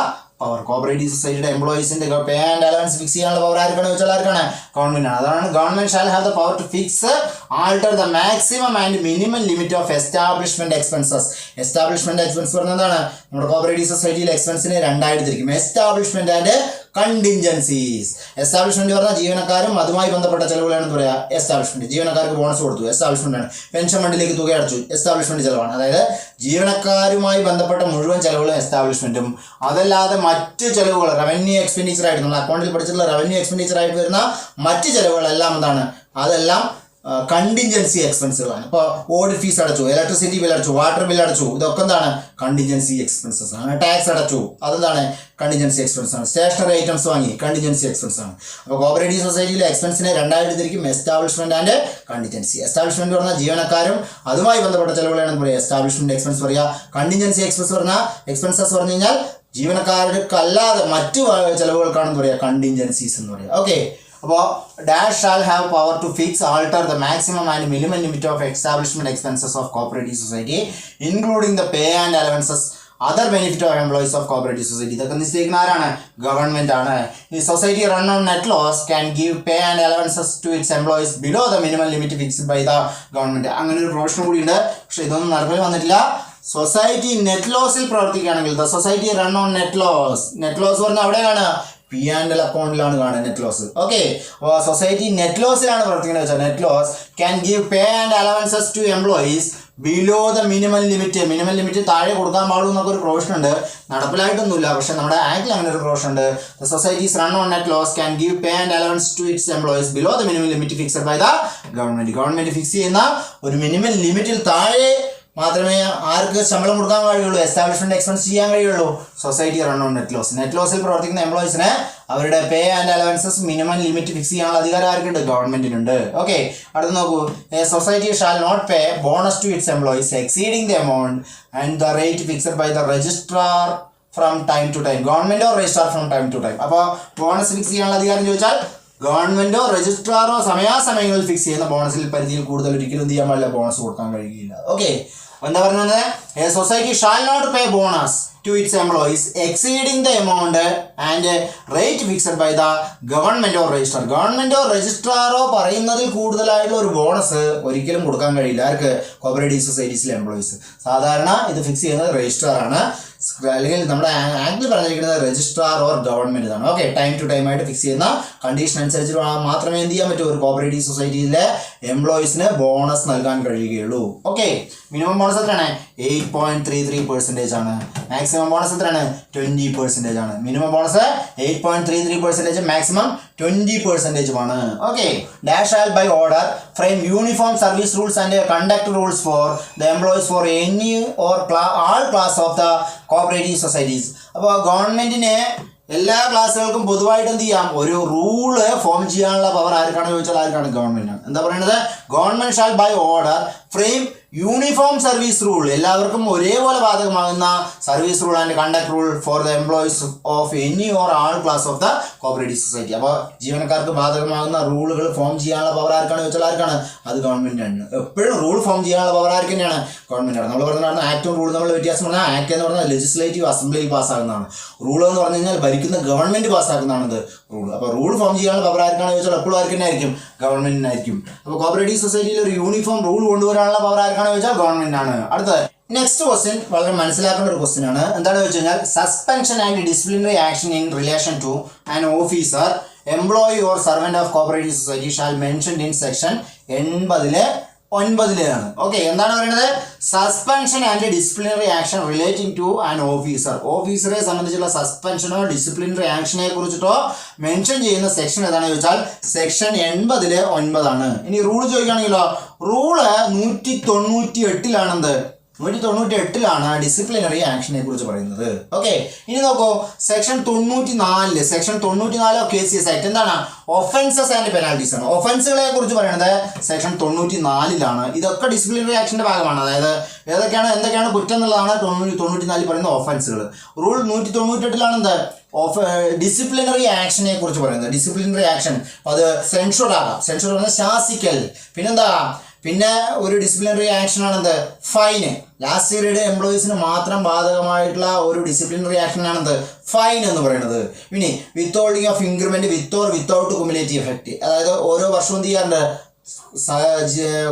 power. Cooperative സൊസൈറ്റിയുടെ എംപ്ലോയീസിന്റെ pay and allowance fix ചെയ്യാനുള്ള power ആർക്കാണ് ചോദിച്ചാൽ ആർക്കാണ്? ഗവൺമെന്റാണ്. അതാണ് government shall have the power to fix alter the maximum and minimum limit of establishment expenses. Establishment expense പറഞ്ഞാൽ എന്താണ്? നമ്മുടെ കോപ്പറേറ്റീവ് സൊസൈറ്റിയിലെ എക്സ്പെൻസിനെ രണ്ടായിട്ട് തിരിക്കും. Establishment and contingencies. എസ്റ്റാബ്ലിഷ്മെന്റ് പറഞ്ഞാൽ ജീവനക്കാരും അതുമായി ബന്ധപ്പെട്ട ചെലവുകളാണെന്ന് പറയാം. എസ്റ്റാബ്ലിഷ്മെന്റ് ജീവനക്കാർക്ക് ബോണസ് കൊടുത്തു, എസ്റ്റാബ്ലിഷ്മെന്റ് ആണ്. പെൻഷൻ ഫണ്ടിലേക്ക് തുക അടച്ചു, എസ്റ്റാബ്ലിഷ്മെന്റ് ചെലവാണ്. അതായത് ജീവനക്കാരുമായി ബന്ധപ്പെട്ട മുഴുവൻ ചെലവുകളും എസ്റ്റാബ്ലിഷ്മെന്റും. അതല്ലാതെ മറ്റ് ചെലവുകൾ റവന്യൂ എക്സ്പെൻഡിച്ചർ ആയിട്ട് നമ്മൾ അക്കൗണ്ടിൽ പഠിച്ചിട്ടുള്ള റവന്യൂ എക്സ്പെൻഡിച്ചർ ആയിട്ട് വരുന്ന മറ്റ് ചെലവുകളെല്ലാം എന്താണ്? അതെല്ലാം കണ്ടിൻജൻസി എക്സ്പെൻസുകളാണ്. ഇപ്പോൾ ഓഡിറ്റ് ഫീസ് അടച്ചു, ഇലക്ട്രിസിറ്റി ബിൽ അടച്ചു, വാട്ടർ ബിൽ അടച്ചു, ഇതൊക്കെ എന്താണ് കണ്ടിൻജൻസി എക്സ്പെൻസസ് ആണ്. ടാക്സ് അടച്ചു, അതെന്താണ് കണ്ടിൻജൻസി എക്സ്പെൻസ് ആണ്. സ്റ്റേഷനറി ഐറ്റംസ് വാങ്ങി, കണ്ടിൻജൻസി എക്സ്പെൻസ് ആണ്. അപ്പോൾ കോപ്പറേറ്റീവ് സൊസൈറ്റിയിലെ എക്സ്പെൻസിനെ രണ്ടായിട്ട് തിരിക്കും, എസ്റ്റാബ്ലിഷ്മെന്റ് ആൻഡ് കണ്ടിൻജൻസി. എസ്റ്റാബ്ലിഷ്മെന്റ് പറഞ്ഞാൽ ജീവനക്കാരും അതുമായി ബന്ധപ്പെട്ട ചെലവുകളാണെന്ന് പറയുക എസ്റ്റാബ്ലിഷ്മെന്റ് എക്സ്പെൻസ് പറയുക. കണ്ടിൻജൻസി എക്സ്പെൻസ് പറഞ്ഞാൽ എക്സ്പെൻസസ് പറഞ്ഞു കഴിഞ്ഞാൽ ജീവനക്കാർക്കല്ലാതെ മറ്റു ചെലവുകൾക്കാണെന്ന് പറയുക കണ്ടിൻജൻസീസ് എന്ന് പറയുക. ഓക്കെ, അപ്പോൾ dash shall have power to fix alter the maximum and minimum limit of establishment expenses of cooperative society including the pay and allowances other benefit of employees of cooperative society. ഇതൊക്കെ നിശ്ചയിക്കുന്ന ആരാണ്? Government ആണ്. ഈ society run on net loss can give pay and allowances to its employees below the minimum limit fixed by the government. അങ്ങനെ ഒരു provision കൂടി ഉണ്ട്, പക്ഷെ ഇതൊന്നും നടപ്പിൽ വന്നിട്ടില്ല. സൊസൈറ്റി നെറ്റ് ലോസിൽ പ്രവർത്തിക്കുകയാണെങ്കിൽ the society run on net loss. Net loss പറഞ്ഞാൽ അവിടെയാണ് പി ആൻഡ് എൽ അക്കൗണ്ടിലാണ് കാണുക നെറ്റ് ലോസ്. ഓക്കെ, അപ്പോൾ സൊസൈറ്റി നെറ്റ് ലോസിലാണ് പ്രവർത്തിക്കുന്നത് വെച്ചാൽ net loss can give pay and allowances to employees below the minimum limit. Minimum limit താഴെ കൊടുക്കാൻ പാടുള്ളൂ എന്നൊക്കെ ഒരു പ്രൊവിഷൻ ഉണ്ട്. നടപ്പിലായിട്ടൊന്നുമില്ല, പക്ഷെ നമ്മുടെ ആക്ടിൽ അങ്ങനെ ഒരു പ്രൊവിഷൻ ഉണ്ട്. The societies run on net loss can give pay and allowance to its employees below the minimum limit fixed by the government. Government fix ചെയ്യുന്ന ഒരു മിനിമം ലിമിറ്റിൽ താഴെ മാത്രമേ ആർക്ക് ശമ്പളം കൊടുക്കാൻ കഴിയുള്ളൂ, എസ്റ്റാബ്ലിഷ്മെന്റ് എക്സ്പെൻസ് ചെയ്യാൻ കഴിയുള്ളൂ. Society run on net loss. Net ലോസിൽ പ്രവർത്തിക്കുന്ന എംപ്ലോയീസിന് അവരുടെ pay and allowances minimum limit fix ചെയ്യാനുള്ള അധികാരം ആർക്കുണ്ട്? ഗവൺമെന്റിനുണ്ട്. ഓക്കെ, അടുത്ത് നോക്കൂ. A society shall not pay bonus to its employees exceeding the amount and the rate fixed by the registrar from time to time. Government or registrar from time to time. അപ്പോൾ bonus fix ചെയ്യാനുള്ള അധികാരം ചോദിച്ചാൽ ഗവൺമെന്റോ രജിസ്ട്രാറോ സമയാസമയങ്ങളിൽ fix ചെയ്യുന്ന ബോണസിൽ പരിധിയിൽ കൂടുതൽ ഒരിക്കലും എന്ത് ചെയ്യാൻ പാടില്ല, ബോണസ് കൊടുക്കാൻ കഴിയില്ല. ഓക്കെ, എന്താ പറയുന്നത്? A society shall not pay bonus to its employees exceeding the amount and rate fixed by the government or registrar. ഗവൺമെന്റോ രജിസ്ട്രാറോ പറയുന്നതിൽ കൂടുതലായിട്ടുള്ള ഒരു ബോണസ് ഒരിക്കലും കൊടുക്കാൻ കഴിയില്ല ആർക്ക്? Cooperative സൊസൈറ്റീസിലെ employees. സാധാരണ ഇത് ഫിക്സ് ചെയ്യുന്നത് രജിസ്ട്രാർ ആണ്, അല്ലെങ്കിൽ നമ്മുടെ ആക്ടിൽ പറഞ്ഞിരിക്കുന്നത് രജിസ്ട്രാർ ഓർ ഗവൺമെന്റ് ആണ്. ഓക്കെ, ടൈം ടു ടൈം ആയിട്ട് ഫിക്സ് ചെയ്യുന്ന കണ്ടീഷൻ അനുസരിച്ച് മാത്രമേ എന്ത് ചെയ്യാൻ പറ്റൂ? ഒരു കോപ്പറേറ്റീവ് സൊസൈറ്റിയിലെ എംപ്ലോയീസിന് ബോണസ് നൽകാൻ കഴിയുകയുള്ളൂ. ഓക്കെ, മിനിമം ബോണസ് എത്രയാണ്? 8.33% ആണ്. മാക്സിമം ബോണസ് എത്രയാണ്? 20% ആണ്. മിനിമം ബോണസ് 8.33%, മാക്സിമം 20% ആണ്. Okay, dash shall by order frame uniform service rules and conduct rules for the employees for any or all class of the cooperative societies. അപ്പോൾ ഗവൺമെന്റിന് എല്ലാ ക്ലാസ്സുകൾക്കും പൊതുവായിട്ട് എന്ത് ചെയ്യാം? ഒരു റൂള് ഫോം ചെയ്യാനുള്ള പവർ ആർക്കാണ് ചോദിച്ചാൽ ആർക്കാണ്? ഗവൺമെന്റാണ്. എന്താ പറയുന്നത്? Government shall by order frame uniform service rule, എല്ലാവർക്കും ഒരേപോലെ ബാധകമാകുന്ന service rule and conduct rule for the employees of any or all class of the cooperative society. അപ്പോൾ ജീവനക്കാർക്ക് ബാധകമാകുന്ന റൂളുകൾ ഫോം ചെയ്യാനുള്ള പവർ ആർക്കാണ് ചോദിച്ചാൽ ആർക്കാണ്? അത് ഗവൺമെന്റാണ്. എപ്പോഴും റൂൾ ഫോം ചെയ്യാനുള്ള പവർ ആർക്ക് തന്നെയാണ്? ഗവൺമെന്റാണ്. നമ്മൾ പറഞ്ഞതാണ് ആക്ടും റൂളും നമ്മൾ വ്യത്യാസം പറഞ്ഞാൽ ആക്ട് എന്ന് പറഞ്ഞാൽ ലെജിസ്ലേറ്റീവ് അസംബ്ലിയിൽ പാസ്സാകുന്നതാണ്. റൂൾ എന്ന് പറഞ്ഞു കഴിഞ്ഞാൽ ഭരിക്കുന്ന ഗവൺമെന്റ് പാസ്സാക്കുന്നതാണത് റൂൾ. അപ്പോൾ റൂൾ ഫോം ചെയ്യാനുള്ള പവർ ആർക്കാണ് ചോദിച്ചാൽ എപ്പോഴും ആർക്ക് തന്നെ ആയിരിക്കും? ഗവൺമെന്റിനായിരിക്കും. അപ്പോൾ കോപ്പറേറ്റീവ് സൊസൈറ്റിയിൽ ഒരു യൂണിഫോം റൂൾ കൊണ്ടുവരാനുള്ള പവർ ആർക്കാണ് ചോദിച്ചാൽ ഗവൺമെന്റാണ്. അടുത്തത് നെക്സ്റ്റ് ക്വസ്റ്റ്യൻ വളരെ മനസ്സിലാക്കേണ്ട ഒരു ക്വസ്റ്റ്യൻ ആണ്. എന്താണെന്ന് വെച്ച് കഴിഞ്ഞാൽ suspension and disciplinary action in relation to an officer employee or servant of cooperative society shall mentioned in section 80(9) okay, എന്താണ് പറയുന്നത്? Suspension and disciplinary action relating to an officer. ഓഫീസറെ സംബന്ധിച്ചുള്ള സസ്പെൻഷനോ ഡിസിപ്ലിനറി ആക്ഷനെ കുറിച്ചിട്ടോ മെൻഷൻ ചെയ്യുന്ന സെക്ഷൻ ഏതാണെന്ന് ചോദിച്ചാൽ സെക്ഷൻ 80(9) ആണ്. ഇനി റൂൾ ചോദിക്കുകയാണെങ്കിലോ, റൂള് 198 198 ഡിസിപ്ലിനറി ആക്ഷനെ കുറിച്ച് പറയുന്നത്. ഓക്കെ, ഇനി നോക്കൂ സെക്ഷൻ 94. സെക്ഷൻ 94 ഓഫ് KCS ആക്ട് എന്താണ്? ഒഫൻസസ് ആൻഡ് പെനാൽറ്റീസ് ആണ്. ഒഫൻസുകളെ കുറിച്ച് പറയുന്നത് സെക്ഷൻ 94. ഇതൊക്കെ ഡിസിപ്ലിനറി ആക്ഷന്റെ ഭാഗമാണ്. അതായത് എന്തൊക്കെയാണ് കുറ്റം എന്നുള്ളതാണ് 94 പറയുന്ന ഒഫൻസുകൾ. റൂൾ 198 എന്ത്? ഡിസിപ്ലിനറി ആക്ഷനെ കുറിച്ച് പറയുന്നത്. ഡിസിപ്ലിനറി ആക്ഷൻ അത് സെൻഷർ ആകാം. സെൻഷർ പറഞ്ഞാൽ ശാസിക്കൽ. പിന്നെ ഒരു ഡിസിപ്ലിനറി ആക്ഷൻ ആണെന്ത്? ഫൈന്. ലാസ്റ്റ് ഗ്രേഡ് എംപ്ലോയീസിന് മാത്രം ബാധകമായിട്ടുള്ള ഒരു ഡിസിപ്ലിനറി ആക്ഷൻ ആണെന്ത്? ഫൈൻ എന്ന് പറയുന്നത്. പിന്നെ with of increment with or without cumulative effect. അതായത് ഓരോ വർഷവും എന്ത് ചെയ്യാറുണ്ട്?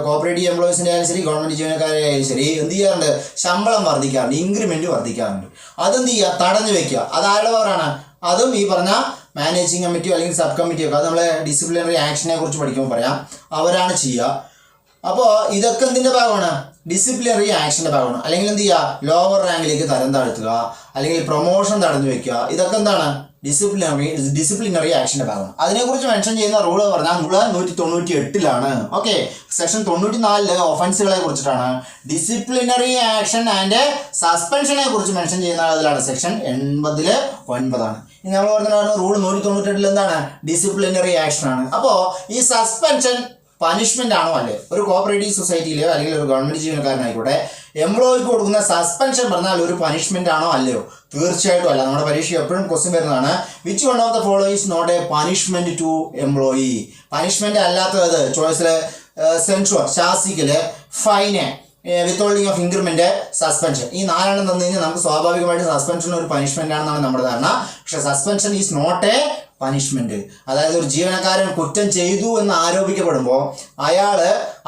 കോപ്പറേറ്റീവ് എംപ്ലോയീസിൻ്റെ ആയാലും ശരി ഗവൺമെന്റ് ജീവനക്കാരെ ആയാലും ശരി എന്ത് ചെയ്യാറുണ്ട്? ശമ്പളം വർദ്ധിക്കാറുണ്ട്, ഇൻക്രിമെന്റ് വർദ്ധിക്കാറുണ്ട്. അതെന്ത് ചെയ്യുക? തടഞ്ഞു വെക്കുക. അത് ആരുടെ പവറാണ്? അതും ഈ പറഞ്ഞ മാനേജിങ് കമ്മിറ്റിയോ അല്ലെങ്കിൽ സബ് കമ്മിറ്റിയോ ഒക്കെ, അത് നമ്മളെ ഡിസിപ്ലിനറി ആക്ഷനെ കുറിച്ച് പഠിക്കുമ്പോൾ പറയാം, അവരാണ് ചെയ്യുക. അപ്പോൾ ഇതൊക്കെ എന്തിൻ്റെ ഭാഗമാണ്? ഡിസിപ്ലിനറി ആക്ഷൻ്റെ ഭാഗമാണ്. അല്ലെങ്കിൽ എന്ത് ചെയ്യുക? ലോവർ റാങ്കിലേക്ക് തരം താഴ്ത്തുക, അല്ലെങ്കിൽ പ്രൊമോഷൻ തടഞ്ഞു വെക്കുക. ഇതൊക്കെ എന്താണ്? ഡിസിപ്ലിനറി ആക്ഷൻ്റെ ഭാഗമാണ്. അതിനെക്കുറിച്ച് മെൻഷൻ ചെയ്യുന്ന റൂൾ പറഞ്ഞാൽ റൂൾ 198 ഓക്കെ. സെക്ഷൻ 94 ഒഫൻസുകളെ കുറിച്ചിട്ടാണ്. ഡിസിപ്ലിനറി ആക്ഷൻ ആൻഡ് സസ്പെൻഷനെ കുറിച്ച് മെൻഷൻ ചെയ്യുന്ന അതിലാണ് സെക്ഷൻ 89. ഇനി നമ്മൾ പറഞ്ഞിട്ടാണ് റൂൾ 198 എന്താണ്? ഡിസിപ്ലിനറി ആക്ഷൻ ആണ്. അപ്പോൾ ഈ സസ്പെൻഷൻ പനിഷ്മെന്റ് ആണോ അല്ലേ? ഒരു കോപ്പറേറ്റീവ് സൊസൈറ്റിയിലെയോ അല്ലെങ്കിൽ ഒരു ഗവൺമെന്റ് ജീവനക്കാരനായിക്കോട്ടെ എംപ്ലോയിക്ക് കൊടുക്കുന്ന സസ്പെൻഷൻ പറഞ്ഞാൽ ഒരു പനിഷ്മെന്റ് ആണോ അല്ലയോ? തീർച്ചയായിട്ടും അല്ല. നമ്മുടെ പരീക്ഷ എപ്പോഴും ക്വസ്റ്റ്യൻ വരുന്നതാണ്. Which one of the following is not a punishment to employee? Punishment അല്ലാത്തത് ചോയ്സിൽ സെൻഷുവർ, ശാസിക്കല്, fine, withholding of increment, suspension. ഈ 4 തന്നു കഴിഞ്ഞാൽ നമുക്ക് സ്വാഭാവികമായിട്ട് സസ്പെൻഷൻ ഒരു പനിഷ്മെന്റ് ആണെന്നാണ് നമ്മുടെ ധാരണ. പക്ഷെ suspension is not a punishment. അതായത് ഒരു ജീവനക്കാരൻ കുറ്റം ചെയ്തു എന്ന് ആരോപിക്കപ്പെടുമ്പോൾ അയാൾ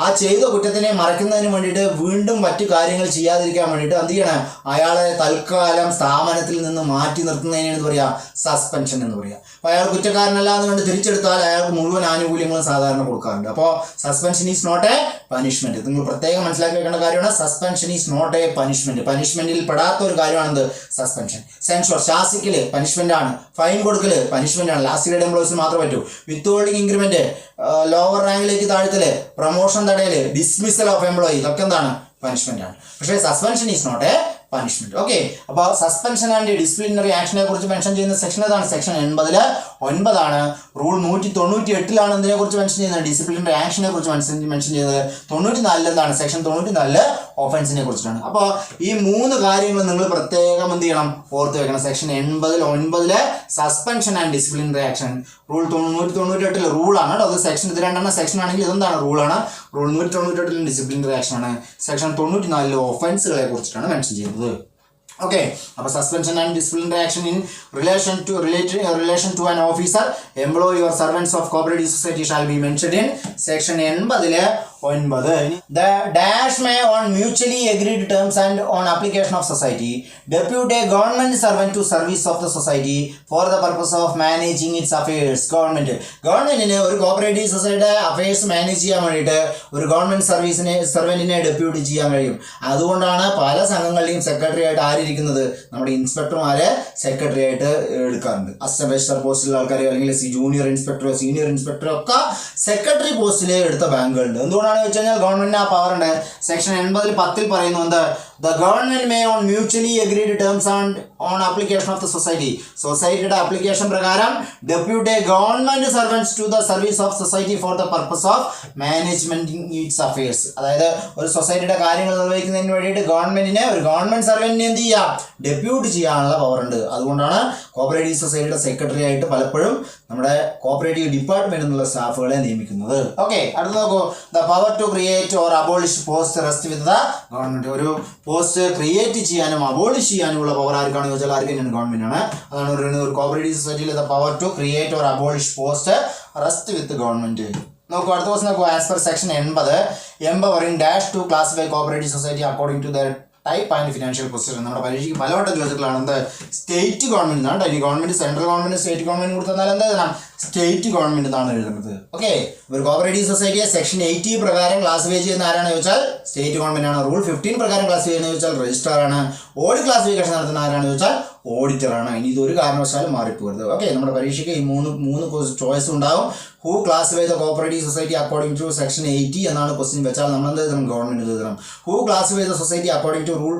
ആ ചെയ്ത കുറ്റത്തിനെ മറയ്ക്കുന്നതിന് വേണ്ടിയിട്ട് വീണ്ടും മറ്റു കാര്യങ്ങൾ ചെയ്യാതിരിക്കാൻ വേണ്ടിയിട്ട് എന്ത് ചെയ്യണം? അയാളെ തൽക്കാലം സ്ഥാപനത്തിൽ നിന്ന് മാറ്റി നിർത്തുന്നതിനാണ് എന്ത് പറയുക? സസ്പെൻഷൻ എന്ന് പറയുക. അപ്പോൾ അയാൾ കുറ്റക്കാരനല്ല എന്നുകൊണ്ട് തിരിച്ചെടുത്താൽ അയാൾക്ക് മുഴുവൻ ആനുകൂല്യങ്ങളും സാധാരണ കൊടുക്കാറുണ്ട്. അപ്പോൾ suspension is not a punishment. നിങ്ങൾ പ്രത്യേകം മനസ്സിലാക്കി വെക്കേണ്ട കാര്യമാണ്. Suspension is not a punishment. പനിഷ്മെന്റിൽ പെടാത്ത ഒരു കാര്യമാണെന്ത്? സസ്പെൻഷൻ. സെൻഷുർ, ശാസിക്കല് പനിഷ്മെന്റ് ആണ്. ഫൈൻ കൊടുക്കല് പനിഷ്മെന്റ് ആണ്. ലാസ്റ്റ് ഗ്രേഡ് എംപ്ലോയീസിന് മാത്രമേ പറ്റൂ. വിത്തോൾഡിങ് ഇൻക്രിമെന്റ്, ലോവർ റാങ്കിലേക്ക് താഴ്ത്തല്, പ്രൊമോഷൻ തടയല്, ഡിസ്മിസൽ ഓഫ് എംപ്ലോയി, ഇതൊക്കെ എന്താണ്? പനിഷ്മെന്റ് ആണ്. പക്ഷേ suspension is not a punishment. Okay. അപ്പോൾ സസ്പെൻഷൻ ആൻഡ് ഡിസിപ്ലിനറി ആക്ഷനെ കുറിച്ച് മെൻഷൻ ചെയ്യുന്ന സെക്ഷൻ ഏതാണ്? സെക്ഷൻ 89. റൂൾ 198 ഇതിനെ കുറിച്ച് മെൻഷൻ ചെയ്യുന്നത്. ഡിസിപ്ലിനറി ആക്ഷനെ കുറിച്ച് മെൻഷൻ ചെയ്തത് 94 എന്താണ്? സെക്ഷൻ 94 ഒഫൻസിനെ കുറിച്ചിട്ടാണ്. അപ്പോൾ ഈ 3 കാര്യങ്ങൾ നിങ്ങൾ പ്രത്യേകം എന്ത് ചെയ്യണം? ഓർത്ത് വെക്കണം. Section 89 suspension and disciplinary action. Rule 198 റൂളാണ് കേട്ടോ. അത് സെക്ഷൻ, ഇത് 2 സെക്ഷൻ ആണെങ്കിൽ ഇതെന്താണ്? റൂളാണ്. റൂൾ 198 ഡിസിപ്ലിനറി ആക്ഷൻ ആണ്. സെക്ഷൻ 94 ഒഫൻസുകളെ കുറിച്ചിട്ടാണ് മെൻഷൻ ചെയ്യുന്നത്. Okay, അപ്പോൾ suspension and disciplinary action in relation to an officer, employee or servants of cooperative society shall be mentioned in section 89. The dash may on mutually agreed terms and on application of society depute a government servant to service of the society for the purpose of managing its affairs. ഗവൺമെന്റിന് ഒരു cooperative സൊസൈറ്റിയുടെ affairs manage ചെയ്യാൻ വേണ്ടിയിട്ട് ഒരു government സർവന്റിനെ depute ചെയ്യാൻ കഴിയും. അതുകൊണ്ടാണ് പല സംഘങ്ങളുടെയും സെക്രട്ടറി ആയിട്ട് ആരിയിരിക്കുന്നത്? നമ്മുടെ ഇൻസ്പെക്ടർമാരെ സെക്രട്ടറി ആയിട്ട് എടുക്കാറുണ്ട്. അസിസ്റ്റന്റ് രജിസ്ട്രാർ പോസ്റ്റിലുള്ള ആൾക്കാർ അല്ലെങ്കിൽ ജൂനിയർ ഇൻസ്പെക്ടറോ സീനിയർ ഇൻസ്പെക്ടറോ ഒക്കെ സെക്രട്ടറി പോസ്റ്റിൽ എടുത്ത ബാങ്കുകളുണ്ട്. എന്തുകൊണ്ടാണെന്ന് വെച്ച് കഴിഞ്ഞാൽ ഗവൺമെന്റിന് ആ പവർ ഉണ്ട്. സെക്ഷൻ 80 പറയുന്നുണ്ട്, the government may on mutually agreed terms and on application of the society. സൊസൈറ്റിയുടെ ആപ്ലിക്കേഷൻ പ്രകാരം depute government servants to the service of society for the purpose of managing its affairs. അതായത് ഒരു സൊസൈറ്റിയുടെ കാര്യങ്ങൾ നിർവഹിക്കുന്നതിന് വേണ്ടിയിട്ട് ഗവൺമെന്റിനെ ഒരു ഗവൺമെന്റ് സർവന്റിനെ എന്ത് ചെയ്യാം? ഡെപ്യൂട്ട് ചെയ്യാനുള്ള പവർ ഉണ്ട്. അതുകൊണ്ടാണ് കോപ്പറേറ്റീവ് സൊസൈറ്റിയുടെ സെക്രട്ടറി ആയിട്ട് പലപ്പോഴും നമ്മുടെ കോപ്പറേറ്റീവ് ഡിപ്പാർട്ട്മെന്റ് എന്നുള്ള സ്റ്റാഫുകളെ നിയമിക്കുന്നത്. ഓക്കെ, അടുത്ത നോക്കൂ. The power to create or abolish post rest with the government. ഒരു പോസ്റ്റ് ക്രിയേറ്റ് ചെയ്യാനും അബോളിഷ് ചെയ്യാനുമുള്ള പവർ ആർക്കാണെന്ന് ചോദിച്ചാൽ ആർക്ക് തന്നെയാണ്? ഗവൺമെന്റ് ആണ്. അതാണ് ഒരു കോപ്പറേറ്റീവ് സൊസൈറ്റിയിൽ the power to create or abolish post rest with government. നോക്കൂ, അടുത്ത ദിവസം നോക്കൂ. As per section 80 empowering dash to classify cooperative society according to their type and financial position. നമ്മുടെ പരീക്ഷയ്ക്ക് പലവട്ടം ചോദിച്ചിട്ടുള്ളതാണ്. എന്ത്? സ്റ്റേറ്റ് ഗവൺമെന്റ് എന്നാണ്. ഈ government central government state government കൊടുത്താൽ എന്താ എഴുതണം? സ്റ്റേറ്റ് ഗവൺമെന്റ് എന്നാണ് എഴുതുന്നത്. ഓക്കെ, ഒരു കോപ്പറേറ്റീവ് സൊസൈറ്റിയെ സെക്ഷൻ 80 പ്രകാരം ക്ലാസിഫൈ ചെയ്യുന്ന ആരാണെന്ന് ചോദിച്ചാൽ സ്റ്റേറ്റ് ഗവൺമെന്റ് ആണ്. റൂൾ 15 പ്രകാരം ക്ലാസിഫൈ ചെയ്യുന്ന ചോദിച്ചാൽ രജിസ്ട്രാർ ആണ്. ഓഡിറ്റ് ക്ലാസിഫിക്കേഷൻ നടത്തുന്ന ആരാണെന്ന് ചോദിച്ചാൽ ഓഡിറ്റർ ആണ്. ഇനി ഇതൊരു കാരണവശാലും മാറിപ്പോകരുത്. ഓക്കെ, നമ്മുടെ പരീക്ഷയ്ക്ക് ഈ മൂന്ന് ചോയ്സ് ഉണ്ടാവും. Who classify the cooperative society according to section 80 എന്നാണ് ക്വസ്റ്റ്യൻ വെച്ചാൽ നമ്മൾ എന്ത് എഴുതണം? ഗവൺമെന്റ് എഴുതണം. Who classify the society according to rule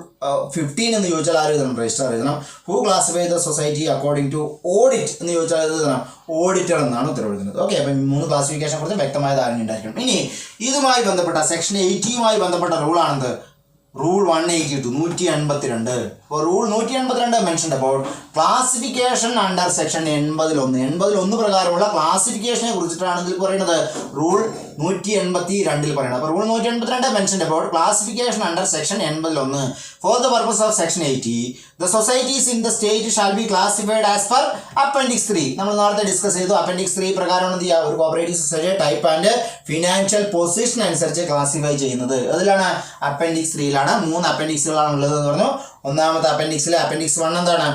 15 എന്ന് ചോദിച്ചാൽ ആര് എഴുതണം? രജിസ്ട്രാർ എഴുതണം. Who classify the society according to audit എന്ന് ചോദിച്ചാൽ എഴുതണം? ഓഡിറ്റർ എന്നാണ് ഉത്തരവെഴുതുന്നത്. ഓക്കെ, അപ്പം 3 ക്ലാസിഫിക്കേഷനെ കുറിച്ച് വ്യക്തമായ ധാരണ ഉണ്ടായിരിക്കണം. ഇനി ഇതുമായി ബന്ധപ്പെട്ട സെക്ഷൻ 80യുമായി ബന്ധപ്പെട്ട റൂളാണെന്ത്? റൂൾ 182. അപ്പോൾ rule 182 mention about classification under section 81 പ്രകാരമുള്ള ക്ലാസിഫിക്കേഷനെ കുറിച്ചിട്ടാണ് ഇതിൽ പറയുന്നത്. റൂൾ 182 പറയുന്നത്. അപ്പോൾ rule 182 mention about classification under section 81. Four the purpose of section 80 the societies in the state shall be classified as per appendix 3. നമ്മൾ നേരത്തെ ഡിസ്കസ് ചെയ്തു. അപ്പൻഡിക്സ് 3 പ്രകാരം എന്ത് ചെയ്യുക? ഒരു cooperative society type and financial position അനുസരിച്ച് ക്ലാസിഫൈ ചെയ്യുന്നത്. അതിലാണ് അപ്പൻഡിക്സ് 3ലാണ് 3 അപ്പൻഡിക്സുകളാണ് ഉള്ളത് എന്ന് പറഞ്ഞു. ഒന്നാമത്തെ അപ്പൻഡിക്സിലെ അപ്പൻഡിക്സ് 1 എന്താണ്?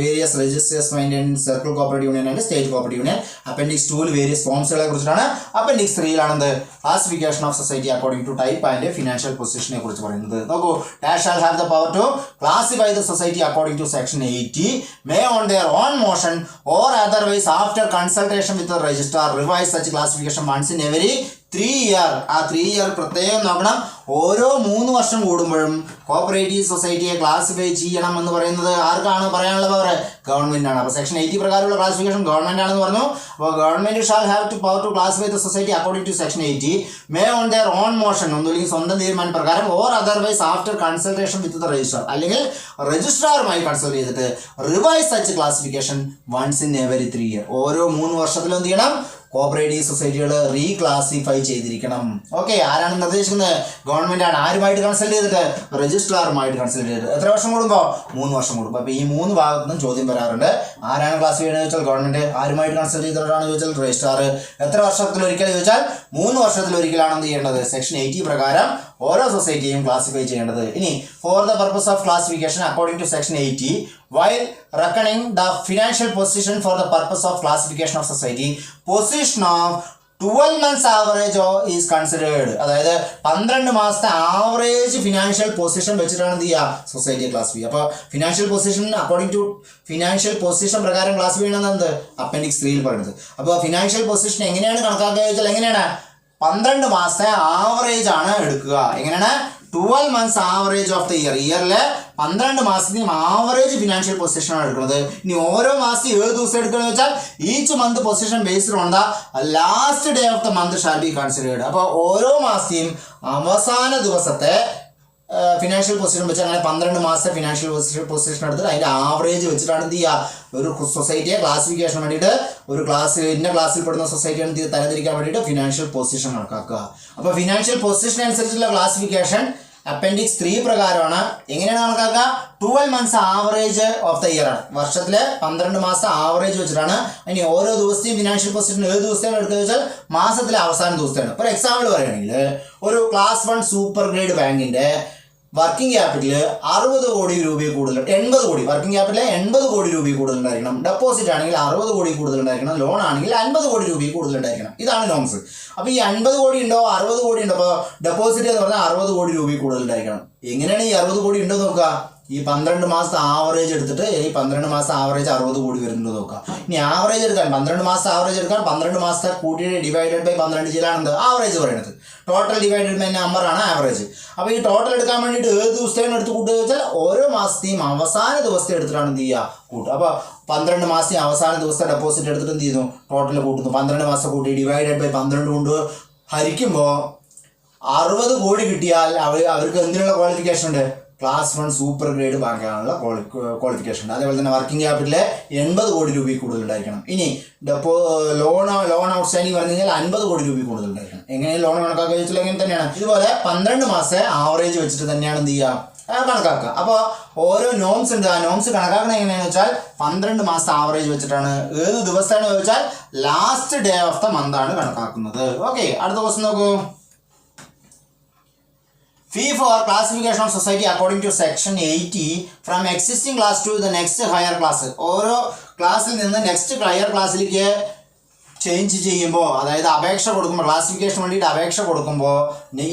Various registers maintain circle cooperative union and state cooperative union. Appendix 2 various ഫോംസുകളെ കുറിച്ചിട്ടാണ്. Appendix 3 classification of society according to type and financial പൊസിഷനെ കുറിച്ച് പറയുന്നത്. നോക്കൂ, dash shall have the power to classify the society according to section 80 may on their own motion or otherwise after consultation with the registrar revise such classification once in every 3 year. ആ 3 year പ്രത്യേകം നോക്കണം. ഓരോ 3 വർഷം കൂടുമ്പോഴും cooperative സൊസൈറ്റിയെ classify ചെയ്യണം എന്ന് പറയുന്നത് ആർക്കാണ് പറയാനുള്ള പവർ? ഗവൺമെന്റാണ്. അപ്പോൾ സെക്ഷൻ 80 പ്രകാരമുള്ള ക്ലാസിഫിക്കേഷൻ ഗവൺമെന്റ് ആണെന്ന് പറഞ്ഞു. അപ്പോൾ government shall have to power to classify the society according to section 80 may on their own motion, ഒന്നുമില്ലെങ്കിൽ സ്വന്തം തീരുമാന പ്രകാരം, or otherwise after consultation with the registrar, അല്ലെങ്കിൽ രജിസ്ട്രാറുമായി കൺസൾട്ട് ചെയ്തിട്ട് revise such classification once in every 3 year. ഓരോ 3 വർഷത്തിലും എന്ത് ചെയ്യണം? കോപ്പറേറ്റീവ് സൊസൈറ്റികൾ റീക്ലാസിഫൈ ചെയ്തിരിക്കണം. ഓക്കെ, ആരാണ് നിർദ്ദേശിക്കുന്നത്? ഗവൺമെന്റ് ആണ്. ആരുമായിട്ട് കൺസൾട്ട് ചെയ്തിട്ട്? രജിസ്ട്രാറുമായിട്ട് കൺസൾട്ട് ചെയ്തിട്ട്. എത്ര വർഷം കൂടുമ്പോൾ? 3 വർഷം കൂടുമ്പോൾ. അപ്പോൾ ഈ 3 ഭാഗത്തു നിന്നും ചോദ്യം വരാറുണ്ട്. ആരാണ് ക്ലാസിഫൈ ചെയ്യുന്നത് ചോദിച്ചാൽ ഗവൺമെന്റ്. ആരുമായിട്ട് കൺസൾട്ട് ചെയ്തിട്ടാണ് ചോദിച്ചാൽ രജിസ്ട്രാർ. എത്ര വർഷത്തിലൊരിക്കൽ ചോദിച്ചാൽ 3 വർഷത്തിലൊരിക്കലാണ് എന്ത് ചെയ്യേണ്ടത്? സെക്ഷൻ 80 പ്രകാരം ഓരോ സൊസൈറ്റിയും ക്ലാസിഫൈ ചെയ്യേണ്ടത്. ഇനി for the purpose of classification according to section 80 while reckoning the financial position for the purpose of classification of society, position of 12 months average is considered. അതായത് 12 മാസത്തെ ആവറേജ് ഫിനാൻഷ്യൽ പൊസിഷൻ വെച്ചിട്ടാണ് എന്ത് ചെയ്യുക? സൊസൈറ്റിയെ classify ചെയ്യുക. അപ്പോൾ financial position according to financial position പ്രകാരം classify ചെയ്യണമെന്ന് എന്ത്? അപ്പൻഡിക്സ് 3 പറയുന്നത്. അപ്പോൾ ഫിനാൻഷ്യൽ പൊസിഷൻ എങ്ങനെയാണ് കണക്കാക്കുക ചോദിച്ചാൽ എങ്ങനെയാണ്? 12 മാസത്തെ ആവറേജ് ആണ് എടുക്കുക. എങ്ങനെയാണ്? 12 months average of the year. ഇയറിലെ 12 മാസത്തെയും ആവറേജ് ഫിനാൻഷ്യൽ പൊസിഷനാണ് എടുക്കുന്നത്. ഇനി ഓരോ മാസം 7 ദിവസം എടുക്കുകയെന്ന് വെച്ചാൽ each month position based on the last day of the month shall be considered. അപ്പോൾ ഓരോ മാസത്തെയും അവസാന ദിവസത്തെ ഫിനാൻഷ്യൽ പൊസിഷൻ വെച്ച് അങ്ങനെ 12 മാസത്തെ ഫിനാൻഷ്യൽ പൊസിഷൻ എടുത്തിട്ട് അതിൻ്റെ ആവറേജ് വെച്ചിട്ടാണ് എന്ത് ചെയ്യുക? ഒരു സൊസൈറ്റിയെ ക്ലാസിഫിക്കേഷൻ വേണ്ടിയിട്ട് ഒരു ഇന്ന ക്ലാസ്സിൽ പെടുന്ന സൊസൈറ്റി തരംതിരിക്കാൻ വേണ്ടിയിട്ട് ഫിനാൻഷ്യൽ പൊസിഷൻ കണക്കാക്കുക. അപ്പോൾ ഫിനാൻഷ്യൽ പൊസിഷൻ അനുസരിച്ചുള്ള ക്ലാസിഫിക്കേഷൻ അപ്പൻഡിക്സ് 3 പ്രകാരമാണ്. എങ്ങനെയാണ് കണക്കാക്കുക? 12 months average of the year ആണ്. വർഷത്തിലെ 12 മാസം ആവറേജ് വെച്ചിട്ടാണ്. ഇനി ഓരോ ദിവസത്തെയും ഫിനാൻഷ്യൽ പൊസിഷൻ 7 ദിവസത്തെയാണ് എടുക്കുക വെച്ചാൽ മാസത്തിലെ അവസാന ദിവസത്തെയാണ്. ഒരു എക്സാമ്പിൾ പറയുകയാണെങ്കിൽ ഒരു ക്ലാസ് 1 സൂപ്പർ ഗ്രേഡ് ബാങ്കിൻ്റെ വർക്കിംഗ് ക്യാപിറ്റൽ 60 കോടി രൂപയിൽ കൂടുതൽ, 80 കോടി, വർക്കിംഗ് ക്യാപിറ്റൽ 80 കോടി രൂപയിൽ കൂടുതലുണ്ടായിരിക്കണം. ഡെപ്പോസിറ്റ് ആണെങ്കിൽ 60 കോടി കൂടുതലുണ്ടായിരിക്കണം. ലോൺ ആണെങ്കിൽ 50 കോടി രൂപയിൽ കൂടുതലുണ്ടായിരിക്കണം. ഇതാണ് നോംസ്. അപ്പോൾ ഈ 50 കോടി ഉണ്ടോ 60 കോടി ഉണ്ടോ? അപ്പോൾ ഡെപ്പോസിറ്റ് എന്ന് പറഞ്ഞാൽ 60 കോടി രൂപയിൽ കൂടുതലുണ്ടായിരിക്കണം. എങ്ങനെയാണ് ഈ 60 കോടി ഉണ്ടോ നോക്കുക? ഈ 12 മാസത്തെ ആവറേജ് എടുത്തിട്ട് ഈ 12 മാസം ആവറേജ് 60 കോടി വരുന്നുണ്ടോ നോക്കുക. ഇനി ആവറേജ് എടുക്കാൻ 12 മാസത്തെ ആവറേജ് എടുക്കാൻ 12 മാസത്തെ കൂട്ടിയിട്ട് ഡിവൈഡഡ് ബൈ 12 ചെയ്യലാണെന്ത് ആവറേജ് പറയുന്നത്. ടോട്ടൽ ഡിവൈഡഡ് ബൈ നമ്പറാണ് ആവറേജ്. അപ്പോൾ ഈ ടോട്ടൽ എടുക്കാൻ വേണ്ടിയിട്ട് 7 ദിവസത്തെയാണ് എടുത്ത് കൂട്ടുക വെച്ചാൽ ഓരോ മാസത്തെയും അവസാന ദിവസത്തെ എടുത്തിട്ടാണ് എന്ത് ചെയ്യുക? കൂട്ടുക. അപ്പോൾ 12 മാസത്തെയും അവസാന ദിവസത്തെ ഡെപ്പോസിറ്റ് എടുത്തിട്ട് എന്ത് ചെയ്യുന്നു? ടോട്ടൽ കൂട്ടുന്നു. 12 മാസം കൂട്ടി ഡിവൈഡഡ് ബൈ 12 കൊണ്ട് ഹരിക്കുമ്പോൾ 60 കോടി കിട്ടിയാൽ അവർക്ക് എന്തിനുള്ള ക്വാളിഫിക്കേഷൻ ഉണ്ട്? ക്ലാസ് 1 സൂപ്പർ ഗ്രേഡ് ബാങ്കാണുള്ള ക്വാളിഫിക്കേഷൻ ഉണ്ട്. അതേപോലെ തന്നെ വർക്കിംഗ് ക്യാപിറ്റലിൽ 80 കോടി രൂപയിൽ കൂടുതലുണ്ടായിരിക്കണം. ഇനി ലോൺ ഔട്ട്സ്റ്റാൻഡിങ് പറഞ്ഞു കഴിഞ്ഞാൽ 50 കോടി രൂപയിൽ കൂടുതലുണ്ടായിരിക്കണം. എങ്ങനെ ലോൺ കണക്കാക്കുക ചോദിച്ചാൽ എങ്ങനെ തന്നെയാണ്. ഇതുപോലെ 12 മാസം ആവറേജ് വെച്ചിട്ട് തന്നെയാണ് എന്ത് ചെയ്യുക? കണക്കാക്കുക. അപ്പോൾ ഓരോ നോംസ് ഉണ്ട്. ആ നോംസ് കണക്കാക്കുന്നത് എങ്ങനെയാണെന്ന് വെച്ചാൽ 12 മാസം ആവറേജ് വെച്ചിട്ടാണ്. ഏത് ദിവസമാണ് ചോദിച്ചാൽ last day of the month ആണ് കണക്കാക്കുന്നത്. ഓക്കെ, അടുത്ത ക്വസ്റ്റ്യൻ നോക്കൂ. Fee for classification of society according to section 80 from existing class to the next higher class. ഓരോ ക്ലാസ്സിൽ നിന്ന് നെക്സ്റ്റ് ഹയർ ക്ലാസ്സിലേക്ക് ചേഞ്ച് ചെയ്യുമ്പോൾ, അതായത് അപേക്ഷ കൊടുക്കുമ്പോൾ, ക്ലാസിഫിക്കേഷൻ വേണ്ടിയിട്ട് അപേക്ഷ കൊടുക്കുമ്പോൾ,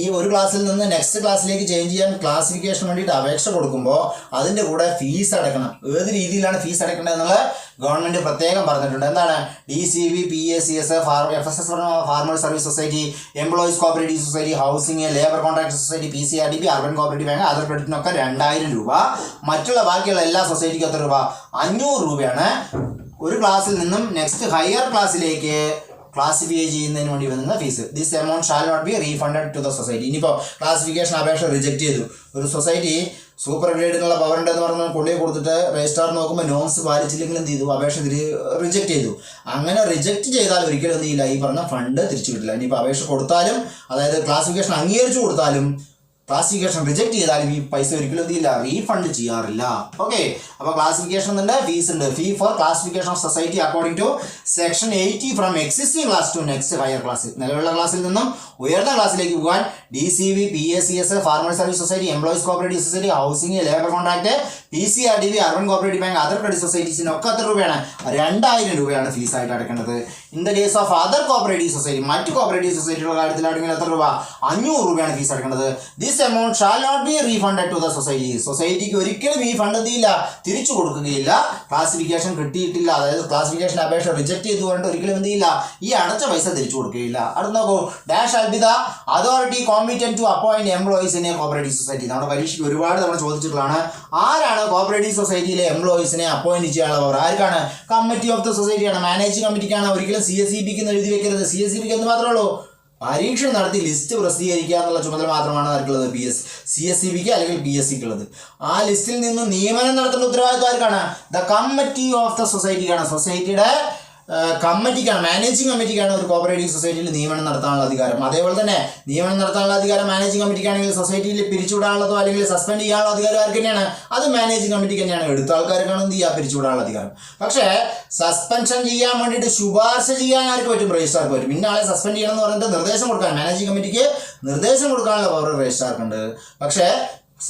ഈ ഒരു ക്ലാസ്സിൽ നിന്ന് നെക്സ്റ്റ് ക്ലാസ്സിലേക്ക് ചേഞ്ച് ചെയ്യാൻ ക്ലാസിഫിക്കേഷൻ വേണ്ടിയിട്ട് അപേക്ഷ കൊടുക്കുമ്പോൾ അതിൻ്റെ കൂടെ ഫീസ് അടക്കണം. ഏത് രീതിയിലാണ് ഫീസ് അടക്കേണ്ടത് എന്നുള്ളത് ഗവൺമെൻറ് പ്രത്യേകം പറഞ്ഞിട്ടുണ്ട്. എന്താണ്? DCB, PACS, FSS farmer service society, employees cooperative society, housing, labour contract society, PCRDB, urban cooperative bank, other ക്രെഡിറ്റിനൊക്കെ 2000 രൂപ. മറ്റുള്ള ബാക്കിയുള്ള എല്ലാ സൊസൈറ്റിക്കും എത്ര രൂപ? 500 രൂപയാണ്. ഒരു ക്ലാസ്സിൽ നിന്നും നെക്സ്റ്റ് ഹയർ ക്ലാസ്സിലേക്ക് ക്ലാസിഫൈ ചെയ്യുന്നതിന് വേണ്ടി വരുന്ന fees. This amount shall not be refunded to the society. ഇനിയിപ്പോൾ ക്ലാസിഫിക്കേഷൻ അപേക്ഷ റിജക്റ്റ് ചെയ്തു. ഒരു സൊസൈറ്റി സൂപ്പർ ഗ്രേഡിനുള്ള പവർ ഉണ്ടെന്ന് പറഞ്ഞാൽ കൊണ്ടുപോയി കൊടുത്തിട്ട് രജിസ്ട്രാർ നോക്കുമ്പോൾ നോംസ് പാലിച്ചില്ലെങ്കിൽ എന്ത് ചെയ്തു? അപേക്ഷ റിജക്റ്റ് ചെയ്തു. അങ്ങനെ റിജക്റ്റ് ചെയ്താൽ ഒരിക്കലും എന്ത് ചെയ്യില്ല? ഈ പറഞ്ഞ ഫണ്ട് തിരിച്ചു കിട്ടില്ല. ഇനിയിപ്പോൾ അപേക്ഷ കൊടുത്താലും, അതായത് ക്ലാസിഫിക്കേഷൻ അംഗീകരിച്ചു കൊടുത്താലും ക്ലാസിഫിക്കേഷൻ റിജക്ട് ചെയ്താലും ഈ പൈസ ഒരിക്കലും എന്തില്ല റീഫണ്ട് ചെയ്യാറില്ല. ഓക്കെ, അപ്പോൾ ക്ലാസിഫിക്കേഷൻ ഉണ്ട്, ഫീസ് ഉണ്ട്. Fee for classification of society according to section 80 from existing class to next higher class. നിലവിലുള്ള ക്ലാസ്സിൽ നിന്നും ഉയർന്ന ക്ലാസ്സിലേക്ക് പോകാൻ DCV, PSCS, farmer service society, employees cooperative society, housing, labour contract, PCRDB, urban cooperative bank, other credit സൊസൈറ്റീസിനൊക്കെ എത്ര രൂപയാണ്? 2000 രൂപയാണ് ഫീസായിട്ട് അടക്കേണ്ടത്. In the case of other cooperative society, മറ്റ് കോപ്പറേറ്റീവ് സൊസൈറ്റിയുടെ കാര്യത്തിലാണെങ്കിൽ എത്ര രൂപ? 500 രൂപയാണ് ഫീസ് അടക്കേണ്ടത്. This amount shall not be refunded to the society. സൊസൈറ്റിക്ക് ഒരിക്കലും ഈ ഫണ്ട് എന്തില്ല, തിരിച്ചു കൊടുക്കുകയില്ല. ക്ലാസിഫിക്കേഷൻ കിട്ടിയിട്ടില്ല, അതായത് ക്ലാസിഫിക്കേഷൻ അപേക്ഷ റിജക്ട് ചെയ്തുകൊണ്ട് ഒരിക്കലും എന്തില്ല, ഈ അടച്ച പൈസ തിരിച്ചു കൊടുക്കുകയില്ല. അടുത്ത നോക്കൂ, dash shall be the authority competent to appoint employees in a cooperative society. നമ്മുടെ പരീക്ഷയ്ക്ക് ഒരുപാട് തവണ ചോദിച്ചിട്ടുള്ളതാണ്. ആരാണ് കോപ്പറേറ്റീവ് സൊസൈറ്റിയിലെ എംപ്ലോയീസിനെ അപ്പോയിന്റ് ചെയ്യാനുള്ള പവർ? ആർക്കാണ്? കമ്മിറ്റി ഓഫ് ദ സൊസൈറ്റിയാണ്, മാനേജിംഗ് കമ്മിറ്റിക്കാണ്. ഒരിക്കലും CSEBക്ക് എഴുതി വെക്കരുത്. CSEBക്ക് എന്ത് മാത്രമേ ഉള്ളൂ? പരീക്ഷ നടത്തി ലിസ്റ്റ് പ്രസിദ്ധീകരിക്കുക എന്നുള്ള ചുമതല മാത്രമാണ് ആർക്കുള്ളത്? CSEBക്ക് അല്ലെങ്കിൽ PSCക്ക് ഉള്ളത്. ആ ലിസ്റ്റിൽ നിന്ന് നിയമനം നടത്തേണ്ട ഉത്തരവാദിത്വം ആർക്കാണ്? ദ കമ്മിറ്റി ഓഫ് ദ സൊസൈറ്റിക്കാണ്. സൊസൈറ്റിയുടെ കമ്മിറ്റിക്കാണ്, മാനേജിംഗ് കമ്മിറ്റിക്കാണ് ഒരു കോപ്പറേറ്റീവ് സൊസൈറ്റിയിൽ നിയമനം നടത്താനുള്ള അധികാരം. അതേപോലെ തന്നെ നിയമനം നടത്താനുള്ള അധികാരം മാനേജിംഗ് കമ്മിറ്റിക്കാണെങ്കിൽ സൊസൈറ്റിയിൽ പിരിച്ചുവിടാനുള്ളതോ അല്ലെങ്കിൽ സസ്പെൻഡ് ചെയ്യാനുള്ള അധികാരം ആർക്ക് തന്നെയാണ്? അത് മാനേജിംഗ് കമ്മിറ്റിക്ക് തന്നെയാണ്. എടുത്ത ആൾക്കാർക്കാണ് എന്ത് ചെയ്യുക, പിരിച്ചുവിടാനുള്ള അധികാരം. പക്ഷേ സസ്പെൻഷൻ ചെയ്യാൻ വേണ്ടിയിട്ട് ശുപാർശ ചെയ്യാൻ ആർക്ക് പറ്റും? രജിസ്ട്രാർക്ക് പറ്റും. ഇന്ന ആളെ സസ്പെൻഡ് ചെയ്യണം എന്ന് പറഞ്ഞിട്ട് നിർദ്ദേശം കൊടുക്കാൻ മാനേജിംഗ് കമ്മിറ്റിക്ക് നിർദ്ദേശം കൊടുക്കാനുള്ള പവർ രജിസ്ട്രാർക്കുണ്ട്. പക്ഷേ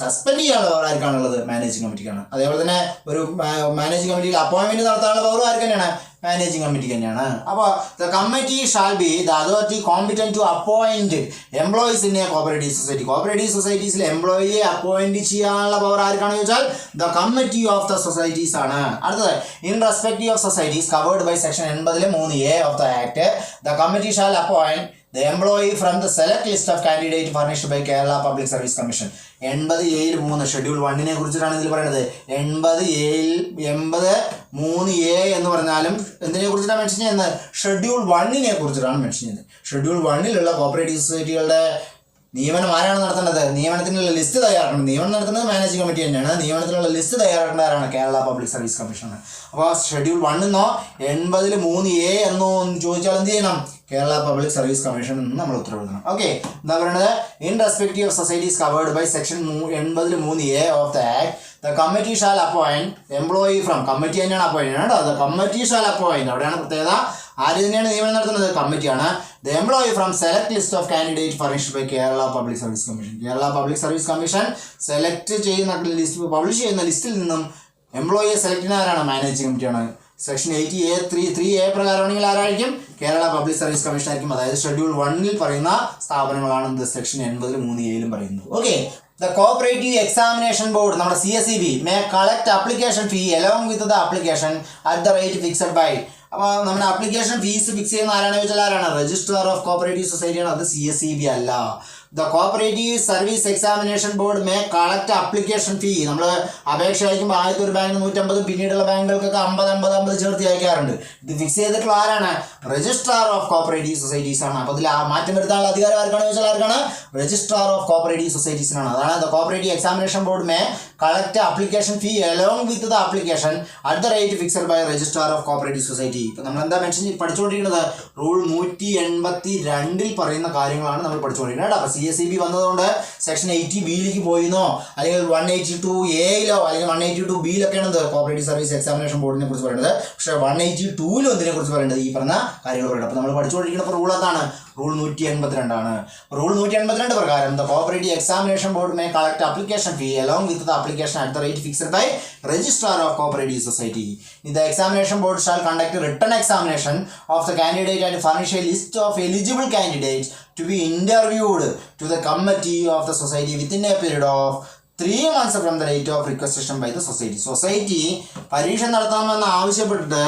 സസ്പെൻഡ് ചെയ്യാനുള്ള പവർ ആർക്കാണുള്ളത്? മാനേജിംഗ് കമ്മിറ്റിക്കാണ്. അതേപോലെ തന്നെ ഒരു മാനേജിംഗ് കമ്മിറ്റിയിൽ അപ്പോയിൻമെന്റ് നടത്താനുള്ള പവർ ആർക്ക് തന്നെയാണ്? മാനേജിംഗ് കമ്മിറ്റിക്ക് തന്നെയാണ്. അപ്പോൾ the committee shall be the authority competent to appoint employees in a cooperative society. Cooperative സൊസൈറ്റീസിൽ എംപ്ലോയിയെ അപ്പോയിന്റ് ചെയ്യാനുള്ള പവർ ആർക്കാണെന്ന് ചോദിച്ചാൽ the committee of the societies ആണ്. അടുത്തത്, in respective of societies covered by section 80(3)(a) of the act, the committee shall appoint the employee from the select list of candidate furnished by Kerala Public Service Commission. 80(3) schedule 1നെ കുറിച്ചിട്ടാണ് ഇതിൽ പറയുന്നത്. 80(3)(a) എന്ന് പറഞ്ഞാലും എന്തിനെ കുറിച്ചിട്ടാണ് mention ചെയ്യുന്നത്? Schedule 1നെ കുറിച്ചിട്ടാണ് mention ചെയ്യുന്നത്. ഷെഡ്യൂൾ 1ലുള്ള കോപ്പറേറ്റീവ് സൊസൈറ്റികളുടെ നിയമനം ആരാണ് നടത്തേണ്ടത്? നിയമനത്തിനുള്ള ലിസ്റ്റ് തയ്യാറാക്കുന്നത്. നിയമനം നടത്തുന്നത് മാനേജിംഗ് കമ്മിറ്റി തന്നെയാണ്. നിയമനത്തിനുള്ള ലിസ്റ്റ് തയ്യാറാക്കേണ്ടതാണ് കേരള പബ്ലിക് സർവീസ് കമ്മീഷനാണ്. അപ്പോൾ ഷെഡ്യൂൾ 1 എന്നോ 80(3)(a) എന്നോ ചോദിച്ചാൽ എന്ത് ചെയ്യണം? കേരള പബ്ലിക് സർവീസ് കമ്മീഷൻ എന്ന് നമ്മൾ ഉത്തരവിടണം. ഓക്കെ, എന്താ പറയുന്നത്? In respective of societies covered by section 80(3)(a) of the act, the committee shall appoint employee from, committee തന്നെയാണ് അപ്പോയിന്റ് കേട്ടോ. ദ കമ്മിറ്റി ഷാൽ അപ്പോയിന്റ്, അവിടെയാണ് പ്രത്യേകത. ആര് തന്നെയാണ് നിയമനം നടത്തുന്നത്? കമ്മിറ്റിയാണ്. The employee from select list of candidate furnished by Kerala public service commission. Kerala public service commission select ചെയ്യുന്ന ലിസ്റ്റ്, പബ്ലിഷ് ചെയ്യുന്ന ലിസ്റ്റിൽ നിന്നും എംപ്ലോയിയെ സെലക്ട് ചെയ്യുന്ന ആരാണ്? മാനേജിംഗ് കമ്മിറ്റിയാണ്. സെക്ഷൻ 80(3)(a) പ്രകാരമാണെങ്കിൽ ആരായിരിക്കും? കേരള പബ്ലിക് സർവീസ് കമ്മീഷൻ ആയിരിക്കും. അതായത് ഷെഡ്യൂൾ 1ൽ പറയുന്ന സ്ഥാപനങ്ങളാണ് ഇത് സെക്ഷൻ 80(3)(a)ലും പറയുന്നത്. Okay, the cooperative examination board, നമ്മുടെ CSEB may collect application fee along with the application at the rate fixed by. അപ്പോൾ നമ്മുടെ ആപ്ലിക്കേഷൻ ഫീസ് ഫിക്സ് ചെയ്യുന്ന ആരാണെന്ന് ചോദിച്ചാൽ ആരാണ്? രജിസ്ട്രാർ ഓഫ് കോപ്പറേറ്റീവ് സൊസൈറ്റിയാണ്. അത് CSEB അല്ല. The cooperative service examination board may collect application fee. നമ്മൾ അപേക്ഷ അയക്കുമ്പോൾ ആദ്യത്തെ ഒരു ബാങ്കിന് 150, പിന്നീടുള്ള ബാങ്കുകൾക്കൊക്കെ 50 ചേർത്ത് അയക്കാറുണ്ട്. ഇത് ഫിക്സ് ചെയ്തിട്ടുള്ള ആരാണ്? രജിസ്ട്രാർ ഓഫ് കോപ്പറേറ്റീവ് സൊസൈറ്റീസ് ആണ്. അപ്പോൾ ഇതിൽ മാറ്റം വരുത്താനുള്ള അധികാരം ആർക്കാണെന്ന് ചോദിച്ചാൽ ആർക്കാണ്? രജിസ്ട്രാർ ഓഫ് കോപ്പറേറ്റീവ് സൊസൈറ്റീസിനാണ്. അതാണ് the cooperative examination board may collect application fee along with the application at the rate fixed by registrar of cooperative society. ഇപ്പം നമ്മൾ എന്താ മെൻഷൻ പഠിച്ചുകൊണ്ടിരിക്കുന്നത്? റൂൾ 182 പറയുന്ന കാര്യങ്ങളാണ് നമ്മൾ പഠിച്ചുകൊണ്ടിരിക്കുന്നത് കേട്ടോ. അപ്പോൾ CSEB വന്നതുകൊണ്ട് സെക്ഷൻ 80(b)ലേക്ക് പോയിന്നോ അല്ലെങ്കിൽ 182(a)യിലോ അല്ലെങ്കിൽ 182(b)ലൊക്കെയാണ് കോപ്പറേറ്റീവ് സർവീസ് എക്സാമിനേഷൻ ബോർഡിനെ കുറിച്ച് പറയുന്നത്. പക്ഷേ 182ലും എന്തിനെ കുറിച്ച് പറയുന്നത്? ഈ പറഞ്ഞ കാര്യങ്ങൾ പറയുന്നത്. അപ്പോൾ നമ്മൾ പഠിച്ചുകൊണ്ടിരിക്കുന്ന റൂൾ അതാണ്. റൂൾ 182 ആണ്. റൂൾ 182 പ്രകാരം the cooperative examination board may collect application fee along with the application at the rate fixed by registrar of cooperative society. The examination board shall conduct written examination of the candidate and furnish a list of eligible candidates to be interviewed to the committee of the society within a period of 3 months from the date of requisition by the society. Society പരീക്ഷ നടത്താമെന്ന് ആവശ്യപ്പെട്ടിട്ട്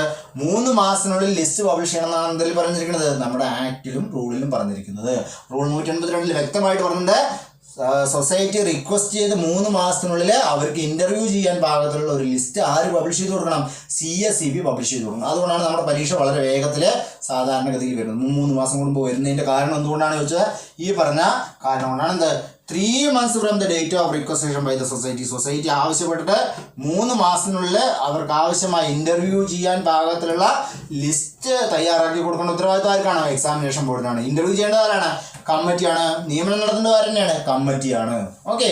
3 മാസത്തിനുള്ളിൽ list publish ചെയ്യണമെന്നാണ് ഇതിൽ പറഞ്ഞിരിക്കുന്നത്. നമ്മുടെ ആക്ടിലും റൂളിലും പറഞ്ഞിരിക്കുന്നത്. Rule 182 വ്യക്തമായിട്ട് പറഞ്ഞിട്ടുണ്ട്. സൊസൈറ്റി റിക്വസ്റ്റ് ചെയ്ത് 3 മാസത്തിനുള്ളിൽ അവർക്ക് ഇൻ്റർവ്യൂ ചെയ്യാൻ പാകത്തിലുള്ള ഒരു ലിസ്റ്റ് ആര് പബ്ലിഷ് ചെയ്ത് കൊടുക്കണം? CSEB പബ്ലിഷ് ചെയ്ത് കൊടുക്കണം. അതുകൊണ്ടാണ് നമ്മുടെ പരീക്ഷ വളരെ വേഗത്തിൽ സാധാരണഗതിയിൽ വരുന്നത്. 3 മാസം കൂടുമ്പോൾ വരുന്നതിൻ്റെ കാരണം എന്തുകൊണ്ടാണ് ചോദിച്ചാൽ ഈ പറഞ്ഞ കാരണം കൊണ്ടാണ്. എന്ത്? 3 months from the date of requisition by the society. Society ആവശ്യപ്പെട്ടിട്ട് 3 മാസത്തിനുള്ളിൽ അവർക്ക് ആവശ്യമായ ഇൻ്റർവ്യൂ ചെയ്യാൻ പാകത്തിലുള്ള ലിസ്റ്റ് തയ്യാറാക്കി കൊടുക്കേണ്ട ഉത്തരവാദിത്വം ആർക്കാണ്? എക്സാമിനേഷൻ ബോർഡിനാണ്. ഇൻ്റർവ്യൂ ചെയ്യേണ്ടത് ആരാണ്? കമ്മിറ്റിയാണ്. നിയമനം നടത്തുന്നത് തന്നെയാണ് കമ്മിറ്റിയാണ്. ഓക്കെ,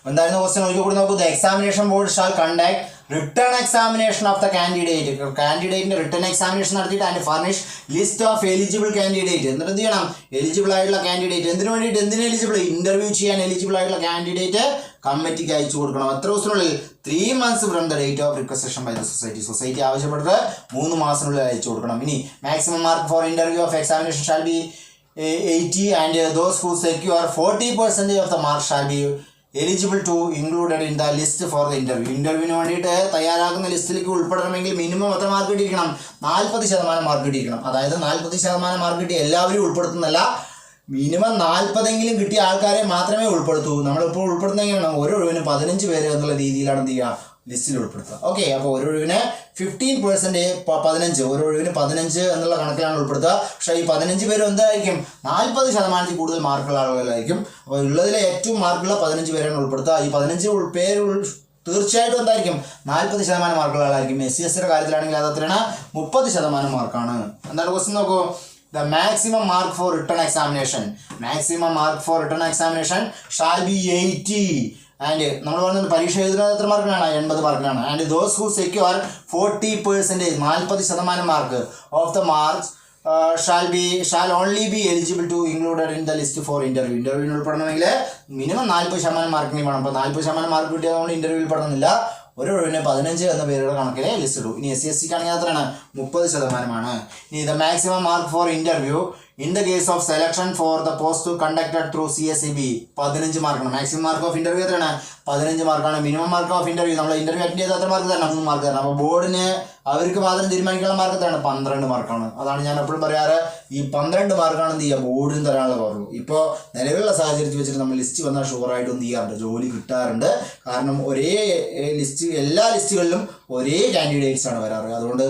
എന്തായിരുന്നു ക്വസ്റ്റ്യൻ ഒരിക്കൽ കൂടി നോക്കൂ. The examination board shall conduct written examination of the കാൻഡിഡേറ്റിന്റെ റിട്ടേൺ എക്സാമിനേഷൻ നടത്തിയിട്ട് അതിന്റെ furnish list of eligible candidate. എന്നിട്ട് എന്ത് ചെയ്യണം? എലിജിബിൾ ആയിട്ടുള്ള കാൻഡിഡേറ്റ് എന്തിനു വേണ്ടിയിട്ട്, എന്തിനു എലിജിബിൾ, ഇന്റർവ്യൂ ചെയ്യാൻ എലിജിബിൾ ആയിട്ടുള്ള കാൻഡിഡേറ്റ് കമ്മിറ്റിക്ക് അയച്ചു കൊടുക്കണം. എത്ര ദിവസത്തിനുള്ളിൽ? 3 months from the date of requisition by the society ആവശ്യപ്പെട്ടത് 3 മാസത്തിനുള്ളിൽ അയച്ചു കൊടുക്കണം. ഇനി maximum mark for interview of examination shall be 80 and those who secure 40% of the mark shall be eligible to included in the list for the interview. ഇന്റർവ്യൂവിന് വേണ്ടിയിട്ട് തയ്യാറാക്കുന്ന ലിസ്റ്റിലേക്ക് ഉൾപ്പെടണമെങ്കിൽ minimum എത്ര മാർക്ക് കിട്ടിയിരിക്കണം? 40% മാർക്ക് കിട്ടിയിരിക്കണം. അതായത് 40% മാർക്ക് കിട്ടി എല്ലാവരും ഉൾപ്പെടുത്തുന്നല്ല, മിനിമം 40 കിട്ടിയ ആൾക്കാരെ മാത്രമേ ഉൾപ്പെടുത്തൂ. നമ്മളിപ്പോൾ ഉൾപ്പെടുന്ന എങ്ങനെയാണ്? ഒരു ഒഴിവിന് 15 പേര് എന്നുള്ള രീതിയിലാണ് എന്ത് ചെയ്യുക? ലിസ്റ്റിൽ ഉൾപ്പെടുത്തുക. ഓക്കെ, അപ്പോൾ ഒരു ഒഴിവിന് 15%, 15, ഒരു ഒഴിവിന് 15 എന്നുള്ള കണക്കിലാണ് ഉൾപ്പെടുത്തുക. പക്ഷേ ഈ 15 പേരും എന്തായിരിക്കും? 40% കൂടുതൽ മാർക്കുള്ള ആളുകളായിരിക്കും. അപ്പോൾ ഉള്ളതിലെ ഏറ്റവും മാർക്കുള്ള 15 പേരാണ് ഉൾപ്പെടുത്തുക. ഈ 15 പേര് തീർച്ചയായിട്ടും എന്തായിരിക്കും? 40% മാർക്കുള്ള ആളായിരിക്കും. SC/ST കാര്യത്തിലാണെങ്കിൽ അത് എത്രയാണ്? 30% മാർക്കാണ്. എന്താണ് ക്വസ്റ്റ്യൻ നോക്കൂ. The maximum mark for written examination. Maximum mark for written examination shall be 80. And നമ്മൾ പറയുന്നത് പരീക്ഷ എഴുതുന്നത് എത്ര മാർക്കിനാണ്? 80 മാർക്കിനാണ്. And those who secure 40%, 40% mark of the marks shall only be eligible to included in the list for interview. ഇന്റർവ്യൂവിന് ഉൾപ്പെടണമെങ്കിൽ minimum 40% മാർക്കിന് വേണം. അപ്പോൾ 40% മാർക്ക് കിട്ടിയതുകൊണ്ട് ഇന്റർവ്യൂവിൽ പെടുന്നില്ല. ഒരു ഒഴിവിന് 15 എന്ന പേരുടെ കണക്കിലെ ലിസ്റ്റ് ഇടും. ഇനി SC/ST ആണെങ്കിൽ എത്രയാണ്? 30%. ഇനി the maximum mark for interview in the case of selection for the post conducted through CSEB 15 മാർക്കാണ്. മാക്സിമം മാർക്ക് ഓഫ് ഇന്റർവ്യൂ എത്രയാണ്? 15 മാർക്കാണ്. മിനിമം മാർക്ക് ഓഫ് ഇന്റർവ്യൂ നമ്മൾ ഇന്റർവ്യൂ അറ്റൻഡ് ചെയ്ത് എത്ര മാർക്ക് തരണം? 3 മാർക്ക് തരണം. അപ്പോൾ ബോർഡിന് അവർക്ക് മാത്രം തീരുമാനിക്കാനുള്ള മാർക്ക് എത്രയാണ്? 12 മാർക്കാണ്. അതാണ് ഞാൻ എപ്പോഴും പറയാറ്, ഈ 12 മാർക്കാണ് എന്ത് ചെയ്യുക? ബോർഡിന് തരാനുള്ള കുറവ്. ഇപ്പോൾ നിലവിലുള്ള സാഹചര്യത്തിൽ വെച്ചിട്ട് നമ്മൾ ലിസ്റ്റ് വന്നാൽ ഷുവറായിട്ട് എന്ത് ചെയ്യാറുണ്ട്? ജോലി കിട്ടാറുണ്ട്. കാരണം ഒരേ ലിസ്റ്റ്, എല്ലാ ലിസ്റ്റുകളിലും ഒരേ കാൻഡിഡേറ്റ്സ് ആണ് വരാറ്. അതുകൊണ്ട്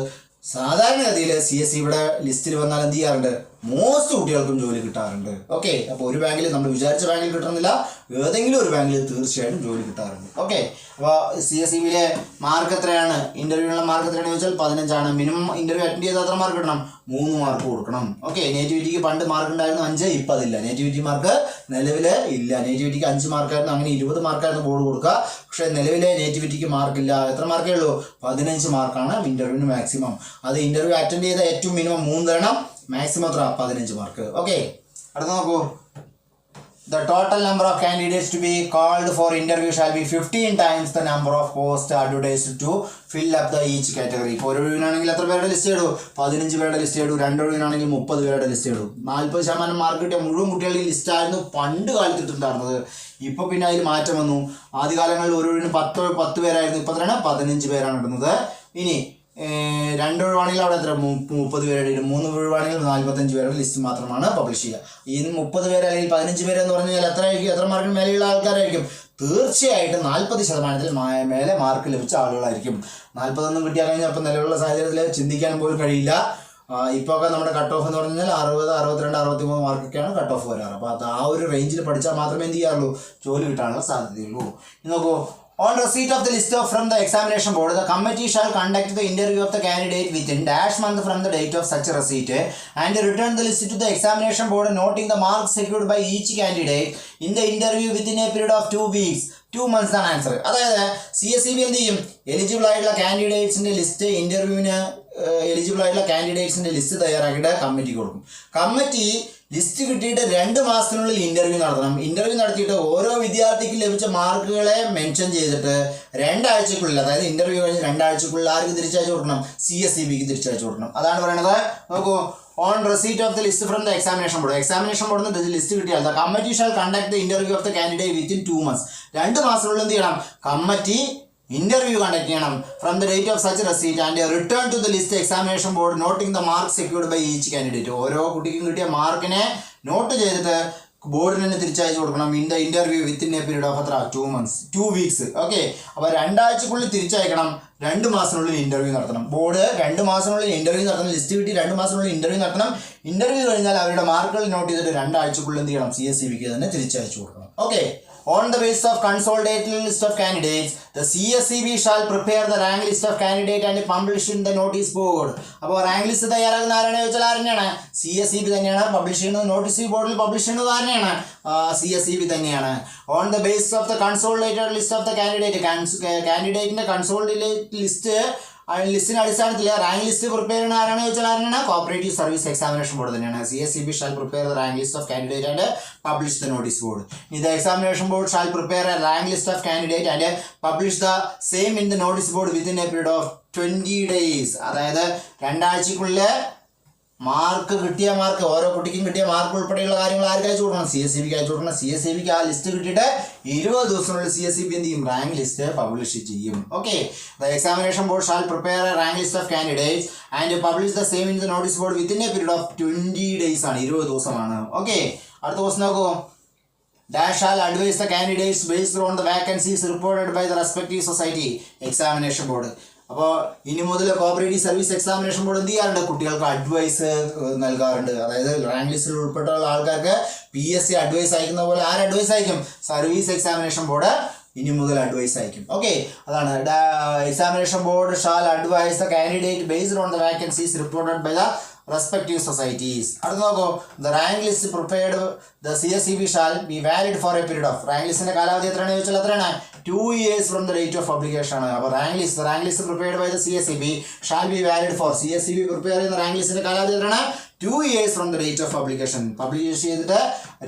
സാധാരണഗതിയിൽ CSE ഇവിടെ ലിസ്റ്റിൽ വന്നാൽ എന്ത് ചെയ്യാറുണ്ട്? മോസ്റ്റ് കുട്ടികൾക്കും ജോലി കിട്ടാറുണ്ട്. ഓക്കെ, അപ്പോൾ ഒരു ബാങ്കിൽ നമ്മൾ വിചാരിച്ച ബാങ്കിൽ കിട്ടുന്നില്ല, ഏതെങ്കിലും ഒരു ബാങ്കിൽ തീർച്ചയായിട്ടും ജോലി കിട്ടാറുണ്ട്. ഓക്കെ, അപ്പോൾ CSEBിലെ മാർക്ക് എത്രയാണ്? ഇന്റർവ്യൂവിനുള്ള മാർക്ക് എത്രയാണെന്ന് ചോദിച്ചാൽ 15 മിനിമം ഇന്റർവ്യൂ അറ്റൻഡ് ചെയ്ത് എത്ര മാർക്ക് കിട്ടണം? 3 മാർക്ക് കൊടുക്കണം. ഓക്കെ, നേറ്റിവിറ്റിക്ക് പണ്ട് മാർക്ക് ഉണ്ടായിരുന്നു 5, ഇപ്പം അതില്ല. നേറ്റിവിറ്റി മാർക്ക് നിലവിൽ ഇല്ല. നേറ്റിവിറ്റിക്ക് 5 മാർക്കായിരുന്നു, അങ്ങനെ 20 മാർക്കായിരുന്നു ബോർഡ് കൊടുക്കുക. പക്ഷേ നിലവിലെ നേറ്റിവിറ്റിക്ക് മാർക്കില്ല. എത്ര മാർക്കേ ഉള്ളൂ? 15 മാർക്കാണ് ഇന്റർവ്യൂവിന് മാക്സിമം. അത് ഇന്റർവ്യൂ അറ്റൻഡ് ചെയ്ത ഏറ്റവും മിനിമം 3 തരണം, മാക്സിമം എത്ര? 15 മാർക്ക്. ഓക്കെ, അടുത്ത നോക്കൂ. The total number of candidates to be called for interview shall be 15 times the number of posts advertised to fill up the each category. ഇപ്പോൾ ഒരു ഒഴിവിനാണെങ്കിൽ എത്ര പേരുടെ ലിസ്റ്റ് ഇടൂ? 15 പേരുടെ ലിസ്റ്റ് ഇടൂ. 2 ഒഴിവിനാണെങ്കിൽ 30 പേരുടെ ലിസ്റ്റ് ഇടൂ. 40% മാർക്ക് കിട്ടിയ മുഴുവൻ കുട്ടികളുടെ ലിസ്റ്റായിരുന്നു പണ്ട് കാലത്ത് ഇട്ടിട്ടുണ്ടായിരുന്നത്. ഇപ്പോൾ പിന്നെ അതിൽ മാറ്റം വന്നു. ആദ്യകാലങ്ങളിൽ ഒരു ഒഴിവിന് 10 പേരായിരുന്നു, ഇപ്പോൾ എത്രയാണ്? 15 പേരാണ് ഇടുന്നത്. ഇനി 2 ഒഴിവാണെങ്കിൽ അവിടെ എത്ര? 30 പേരുടെ ഇടും. 3 ഒഴിവാണെങ്കിൽ 45 പേരുടെ ലിസ്റ്റ് മാത്രമാണ് പബ്ലിഷ് ചെയ്യുക. ഈ 30 പേര് അല്ലെങ്കിൽ 15 പേര് എന്ന് പറഞ്ഞു കഴിഞ്ഞാൽ എത്ര മാർക്കിന് മേലെയുള്ള ആൾക്കാരായിരിക്കും? തീർച്ചയായിട്ടും 40% മേലെ മാർക്ക് ലഭിച്ച ആളുകളായിരിക്കും. 40 കിട്ടിയാൽ കഴിഞ്ഞാൽ ഇപ്പം നിലവിലുള്ള സാഹചര്യത്തിൽ ചിന്തിക്കാൻ പോലും കഴിയില്ല. ഇപ്പോൾ ഒക്കെ നമ്മുടെ കട്ട് ഓഫ് എന്ന് പറഞ്ഞു കഴിഞ്ഞാൽ 60, 62, 63 മാർക്കൊക്കെയാണ് കട്ട് ഓഫ് വരാറ്. അപ്പോൾ അത് ആ ഒരു റേഞ്ചിൽ പഠിച്ചാൽ മാത്രമേ എന്ത് ചെയ്യാറുള്ളൂ? ജോലി കിട്ടാനുള്ള സാധ്യതയുള്ളൂ. നോക്കൂ. On receipt of the list from the examination board, the committee shall conduct the interview of the candidate within dash month from the date of such receipt and return the list to the examination board, noting the marks secured by each candidate in the interview within a period of 2 weeks. 2 months ആണ് answer. അതായത് CSEB എന്ത് ചെയ്യും? Eligible ആയിട്ടുള്ള കാൻഡിഡേറ്റ്സിന്റെ list, ഇന്റർവ്യൂവിന് eligible ആയിട്ടുള്ള കാൻഡിഡേറ്റ്സിന്റെ list തയ്യാറാക്കിയിട്ട് കമ്മിറ്റിക്ക് കൊടുക്കും. Committee list കിട്ടിയിട്ട് 2 മാസത്തിനുള്ളിൽ ഇന്റർവ്യൂ നടത്തണം. ഇന്റർവ്യൂ നടത്തിയിട്ട് ഓരോ വിദ്യാർത്ഥിക്കും ലഭിച്ച മാർക്കുകളെ മെൻഷൻ ചെയ്തിട്ട് 2 ആഴ്ചക്കുള്ളിൽ, അതായത് ഇന്റർവ്യൂ കഴിഞ്ഞ് 2 ആഴ്ചക്കുള്ളിൽ ആർക്ക് തിരിച്ചയച്ചു കൊടുക്കണം? CSEBക്ക് തിരിച്ചയച്ചു കൊടുക്കണം. അതാണ് പറയുന്നത്. നോക്കൂ. On receipt of the list from the examination board, examination board നിന്ന് ലിസ്റ്റ് കിട്ടിയാൽ the committee shall conduct the interview of the candidate within 2 months. 2 മാസത്തിനുള്ളിൽ എന്ത് ചെയ്യണം? കമ്മിറ്റി ഇന്റർവ്യൂ കണ്ടക്ട് ചെയ്യണം. From the date of such receipt and return to the list examination board, noting the mark secured by each candidate. ഓരോ കുട്ടിക്കും കിട്ടിയ മാർക്കിനെ not ചെയ്തിട്ട് ബോർഡിന് തന്നെ തിരിച്ചയച്ചു കൊടുക്കണം. Interview within a period of എത്ര? 2 months, 2 weeks. ഓക്കെ, അപ്പോൾ 2 ആഴ്ചക്കുള്ളിൽ തിരിച്ചയക്കണം. 2 മാസത്തിനുള്ളിൽ ഇന്റർവ്യൂ നടത്തണം. ബോർഡ് 2 മാസത്തിനുള്ളിൽ ഇന്റർവ്യൂ നടത്തണം. ലിസ്റ്റ് കിട്ടി 2 മാസത്തിനുള്ളിൽ ഇന്റർവ്യൂ നടത്തണം. ഇന്റർവ്യൂ കഴിഞ്ഞാൽ അവരുടെ മാർക്കുകൾ നോട്ട് ചെയ്തിട്ട് 2 ആഴ്ചക്കുള്ളിൽ എന്ത് ചെയ്യണം? CSEBക്ക് തന്നെ തിരിച്ചയച്ചു കൊടുക്കണം. Okay, On the basis of consolidated list of candidates, the CSEB shall prepare the rank list of candidate and publish in the notice board. അപ്പോൾ റാങ്ക് ലിസ്റ്റ് തയ്യാറാക്കുന്ന ആരാണ് ചോദിച്ചാൽ ആരെയാണ്? CSEB തന്നെയാണ് പബ്ലിഷ് ചെയ്യുന്നത്. നോട്ടീസ് ബോർഡിൽ പബ്ലിഷ് ചെയ്യുന്നത് ആരെയാണ്? CSEB തന്നെയാണ്. On the basis of the consolidated list of the candidate, കാൻഡിഡേറ്റിന്റെ കൺസോളിഡേറ്റ് ലിസ്റ്റിന്റെ അടിസ്ഥാനത്തിൽ റാങ്ക് ലിസ്റ്റ് പ്രിപ്പയർ ചെയ്യുന്ന ആരാണ് ചോദിച്ചാൽ ആരാണ്? കോപ്പറേറ്റീവ് സർവീസ് എക്സാമിനേഷൻ ബോർഡ് തന്നെയാണ്. CSEB shall prepare the rank list of candidate and publish the notice board. ഇത് examination board shall prepare a rank list of candidate and publish the same in the notice board within a period of 20 days. അതായത് 2 ആഴ്ചക്കുള്ളിൽ mark കിട്ടിയ mark ഓരോ കുട്ടിക്കും കിട്ടിയ mark ഉൾപ്പെടെയുള്ള കാര്യങ്ങൾ ആർക്ക് അയച്ചു കൊടുക്കണം? CSEBക്ക് അയച്ചു കൊടുക്കണം. CSEBക്ക് ആ ലിസ്റ്റ് കിട്ടിയിട്ട് 20 ദിവസത്തിനുള്ളിൽ CSEB എന്ത് ചെയ്യും? റാങ്ക് ലിസ്റ്റ് പബ്ലിഷ് ചെയ്യും. Okay, the examination board shall prepare a rank list of candidates and publish the same in the notice board within a period of 20 days ആണ്, 20 ദിവസമാണ്. ഓക്കെ, അടുത്ത ക്വസ്റ്റ്യൻ നോക്കൂ. Dash shall advise the candidates based on the vacancies reported by the respective society. Examination board. അപ്പോൾ ഇനി മുതൽ cooperative service examination board എന്ത് ചെയ്യാറുണ്ട്? കുട്ടികൾക്ക് അഡ്വൈസ് നൽകാറുണ്ട്. അതായത് റാങ്ക് ലിസ്റ്റിൽ ഉൾപ്പെട്ടുള്ള ആൾക്കാർക്ക് PSC അഡ്വൈസ് അയക്കുന്ന പോലെ ആര് അഡ്വൈസ് അയക്കും? സർവീസ് എക്സാമിനേഷൻ ബോർഡ് ഇനി മുതൽ അഡ്വൈസ് അയക്കും. ഓക്കെ, അതാണ് examination board shall advise the candidate based on the vacancies reported by the respective societies. അടുത്ത നോക്കൂ. The rank list prepared the CSEB shall be valid for a period of. Rank ലിസ്റ്റിന്റെ കാലാവധി എത്രയാണ് ചോദിച്ചാൽ എത്രയാണ്? 2 years from the date of publication ആണ്. അപ്പോൾ rank list prepared by the CSEB shall be valid for. CSEB prepare ചെയ്യുന്ന rank ലിസ്റ്റിന്റെ കാലാവധി എത്രയാണ്? 2 years from the date of publication. Publish ചെയ്തിട്ട്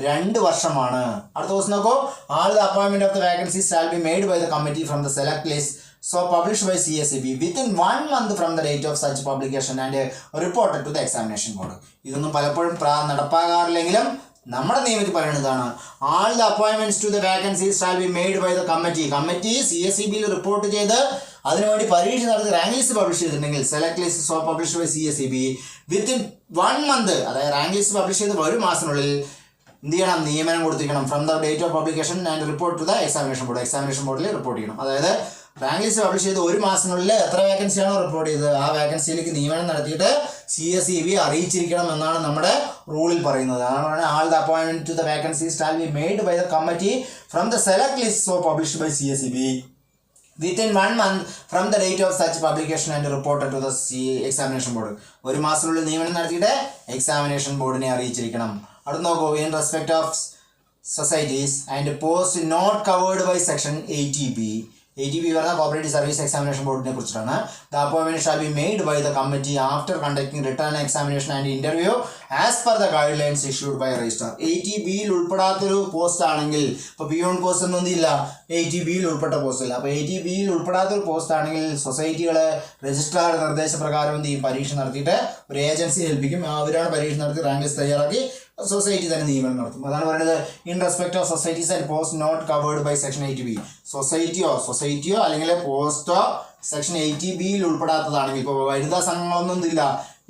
2 വർഷമാണ്. അടുത്ത ദിവസം നോക്കൂ. All the appointment of the vacancies shall be made by the committee from the select list so published by CSEB within 1 month from the date of such publication and reported to the examination board. ഇതൊന്നും പലപ്പോഴും നടപ്പാകാറില്ലെങ്കിലും നമ്മുടെ നിയമത്തിൽ പറയുന്നതാണ്. All the appointments to the vacancies shall be made by the committee. CSEBയിൽ report ചെയ്ത് അതിനുവേണ്ടി പരീക്ഷ നടത്തി റാങ്ക് ലിസ്റ്റ് പബ്ലിഷ് ചെയ്തിട്ടുണ്ടെങ്കിൽ select list so publish by CSEB within 1 month, അതായത് റാങ്ക് ലിസ്റ്റ് പബ്ലിഷ് ചെയ്ത് 1 മാസത്തിനുള്ളിൽ എന്ത് ചെയ്യണം? നിയമനം കൊടുത്തിരിക്കണം. From the date of publication and report to the examination board. Examination ബോർഡിൽ റിപ്പോർട്ട് ചെയ്യണം. അതായത് റാങ്ക് ലിസ്റ്റ് പബ്ലിഷ് ചെയ്ത് 1 മാസത്തിനുള്ളിൽ എത്ര വാക്കൻസിയാണോ റിപ്പോർട്ട് ചെയ്തത് ആ വാക്കൻസിയിലേക്ക് നിയമനം നടത്തിയിട്ട് CSEB അറിയിച്ചിരിക്കണം എന്നാണ് നമ്മുടെ റൂളിൽ പറയുന്നത്. അതാണ് ആൾ ദ അപ്പോയിൻമെന്റ് to the vacancies shall be made by the committee from the select list so published by CSEB within 1 month from the date of such publication and reported to the examination board. 1 മാസത്തിനുള്ളിൽ നിയമനം നടത്തിയിട്ട് examination ബോർഡിനെ അറിയിച്ചിരിക്കണം. അടുത്ത നോക്കൂ. In respect of societies and post not covered by section 80B. 80B പറഞ്ഞ cooperative service examination ബോർഡിനെ കുറിച്ചിട്ടാണ്. The അപ്പോയിൻമെന്റ് shall be made by the committee after conducting written examination and interview as per the guide lines issued by registrar. 80Bയിൽ ഉൾപ്പെടാത്തൊരു post ആണെങ്കിൽ, ഇപ്പോൾ peon post ഒന്നും ഇല്ല, 80Bയിൽ ഉൾപ്പെട്ട പോസ്റ്റ് ഇല്ല. അപ്പോൾ 80Bയിൽ ഉൾപ്പെടാത്തൊരു പോസ്റ്റ് ആണെങ്കിൽ സൊസൈറ്റികൾ രജിസ്ട്രാർ നിർദ്ദേശപ്രകാരം എന്ത് ചെയ്യും? പരീക്ഷ നടത്തിയിട്ട് ഒരു ഏജൻസി ഏൽപ്പിക്കും. അവരാണ് പരീക്ഷ നടത്തി റാങ്ക് ലിസ്റ്റ് തയ്യാറാക്കി സൊസൈറ്റി തന്നെ നിയമനം നടത്തും. അതാണ് പറയുന്നത്. In respect of societies and post not covered by section 80B. സൊസൈറ്റിയോ അല്ലെങ്കിൽ പോസ്റ്റോ സെക്ഷൻ 80Bയിൽ ഉൾപ്പെടാത്തതാണെങ്കിൽ, ഇപ്പോൾ വനിതാ സംഘങ്ങളൊന്നും ഇല്ല,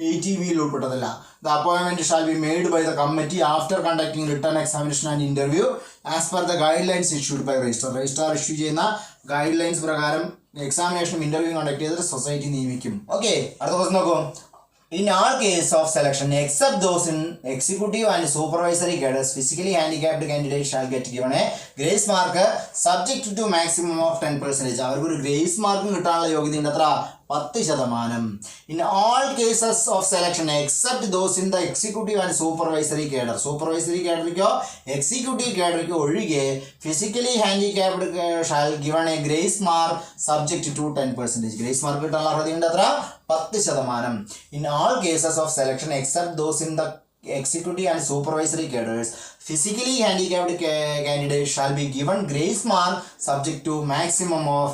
80Bയിൽ ഉൾപ്പെട്ടതല്ല. ദ അപ്പോയിൻമെന്റ് shall be made by the committee after conducting written examination and interview as per the guide lines issued by registrar issue ചെയ്യുന്ന ഗൈഡ് ലൈൻസ് പ്രകാരം എക്സാമിനേഷനും ഇന്റർവ്യൂ കണ്ടക്ട് ചെയ്തിട്ട് സൊസൈറ്റി നിയമിക്കും. ഓക്കെ, അടുത്ത ക്വസ്റ്റ്യൻ നോക്കൂ. In all cases of selection, except those in executive and supervisory cadres, physically handicapped candidates shall get given a grace mark subject to maximum of 10%. അവർക്ക് ഒരു grace mark കിട്ടാനുള്ള യോഗ്യതയുണ്ട്. എത്ര? 10%. In all cases of selection, except those in the executive and supervisory cadre, supervisory cadreക്കോ executive cadreക്കോ ഒഴികെ physically handicapped shall given a grace mark subject to 10%. Grace mark കിട്ടാനുള്ള അർഹതയുണ്ട്. എത്ര? 10%. In all cases of selection, except those in the executive and supervisory cadres, physically handicapped candidates shall be given grace mark subject to maximum of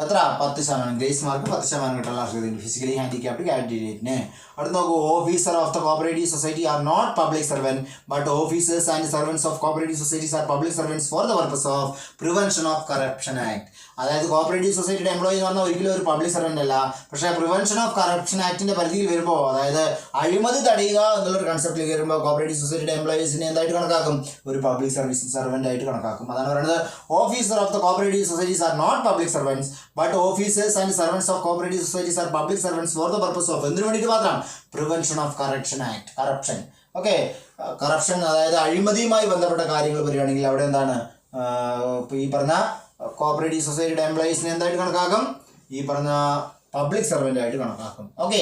എത്ര? 10%. Grace mark 10% കിട്ടാനുള്ള അർഹതയുണ്ട് physically handicapped കാൻഡിഡേറ്റിന്. അടുത്ത് നോക്കൂ. Officer of the cooperative society are not public servant but officers and servants of cooperative societies are public servants for the purpose of prevention of corruption act. അതായത് cooperative സൊസൈറ്റിയുടെ employee എന്ന് പറഞ്ഞാൽ ഒരിക്കലും ഒരു public servant അല്ല. പക്ഷേ prevention of corruption ആക്ടിൻ്റെ പരിധിയിൽ വരുമ്പോൾ, അതായത് അഴിമതി തടയുക എന്നുള്ളൊരു കൺസെപ്റ്റിലേക്ക് വരുമ്പോൾ കോപ്പറേറ്റീവ് സൊസൈറ്റിയുടെ എംപ്ലോയീസിനെ എന്തായിട്ട് കണക്കാക്കും? ഒരു പബ്ലിക് സർവീസ് സർവൻ്റ് ആയിട്ട് കണക്കാക്കും. അതാണ് പറയുന്നത്. Officer of the cooperative societies are not public servants but officers and servants of cooperative societies are public servants for the purpose of എന്തിനു വേണ്ടിയിട്ട് മാത്രം? Prevention of corruption act. Corruption. Okay, corruption അതായത് അഴിമതിയുമായി ബന്ധപ്പെട്ട കാര്യങ്ങൾ വരികയാണെങ്കിൽ അവിടെ എന്താണ്? ഈ പറഞ്ഞ കോപ്പറേറ്റീവ് സൊസൈറ്റിയുടെ എംപ്ലോയീസിനെ എന്തായിട്ട് കണക്കാക്കും? ഈ പറഞ്ഞ പബ്ലിക് സർവൻ്റ് ആയിട്ട് കണക്കാക്കും. ഓക്കെ.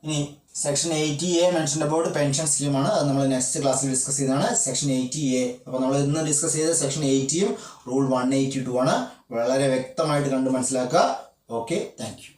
ഇനി section 80A mention about pension സ്കീമാണ്. അത് നമ്മൾ നെക്സ്റ്റ് ക്ലാസ്സിൽ ഡിസ്കസ് ചെയ്തതാണ്. Section 80A. അപ്പോൾ നമ്മൾ ഇന്ന് ഡിസ്കസ് ചെയ്ത സെക്ഷൻ 80യും റൂൾ 182 ആണ്. വളരെ വ്യക്തമായിട്ട് കണ്ട് മനസ്സിലാക്കുക. Okay, thank you.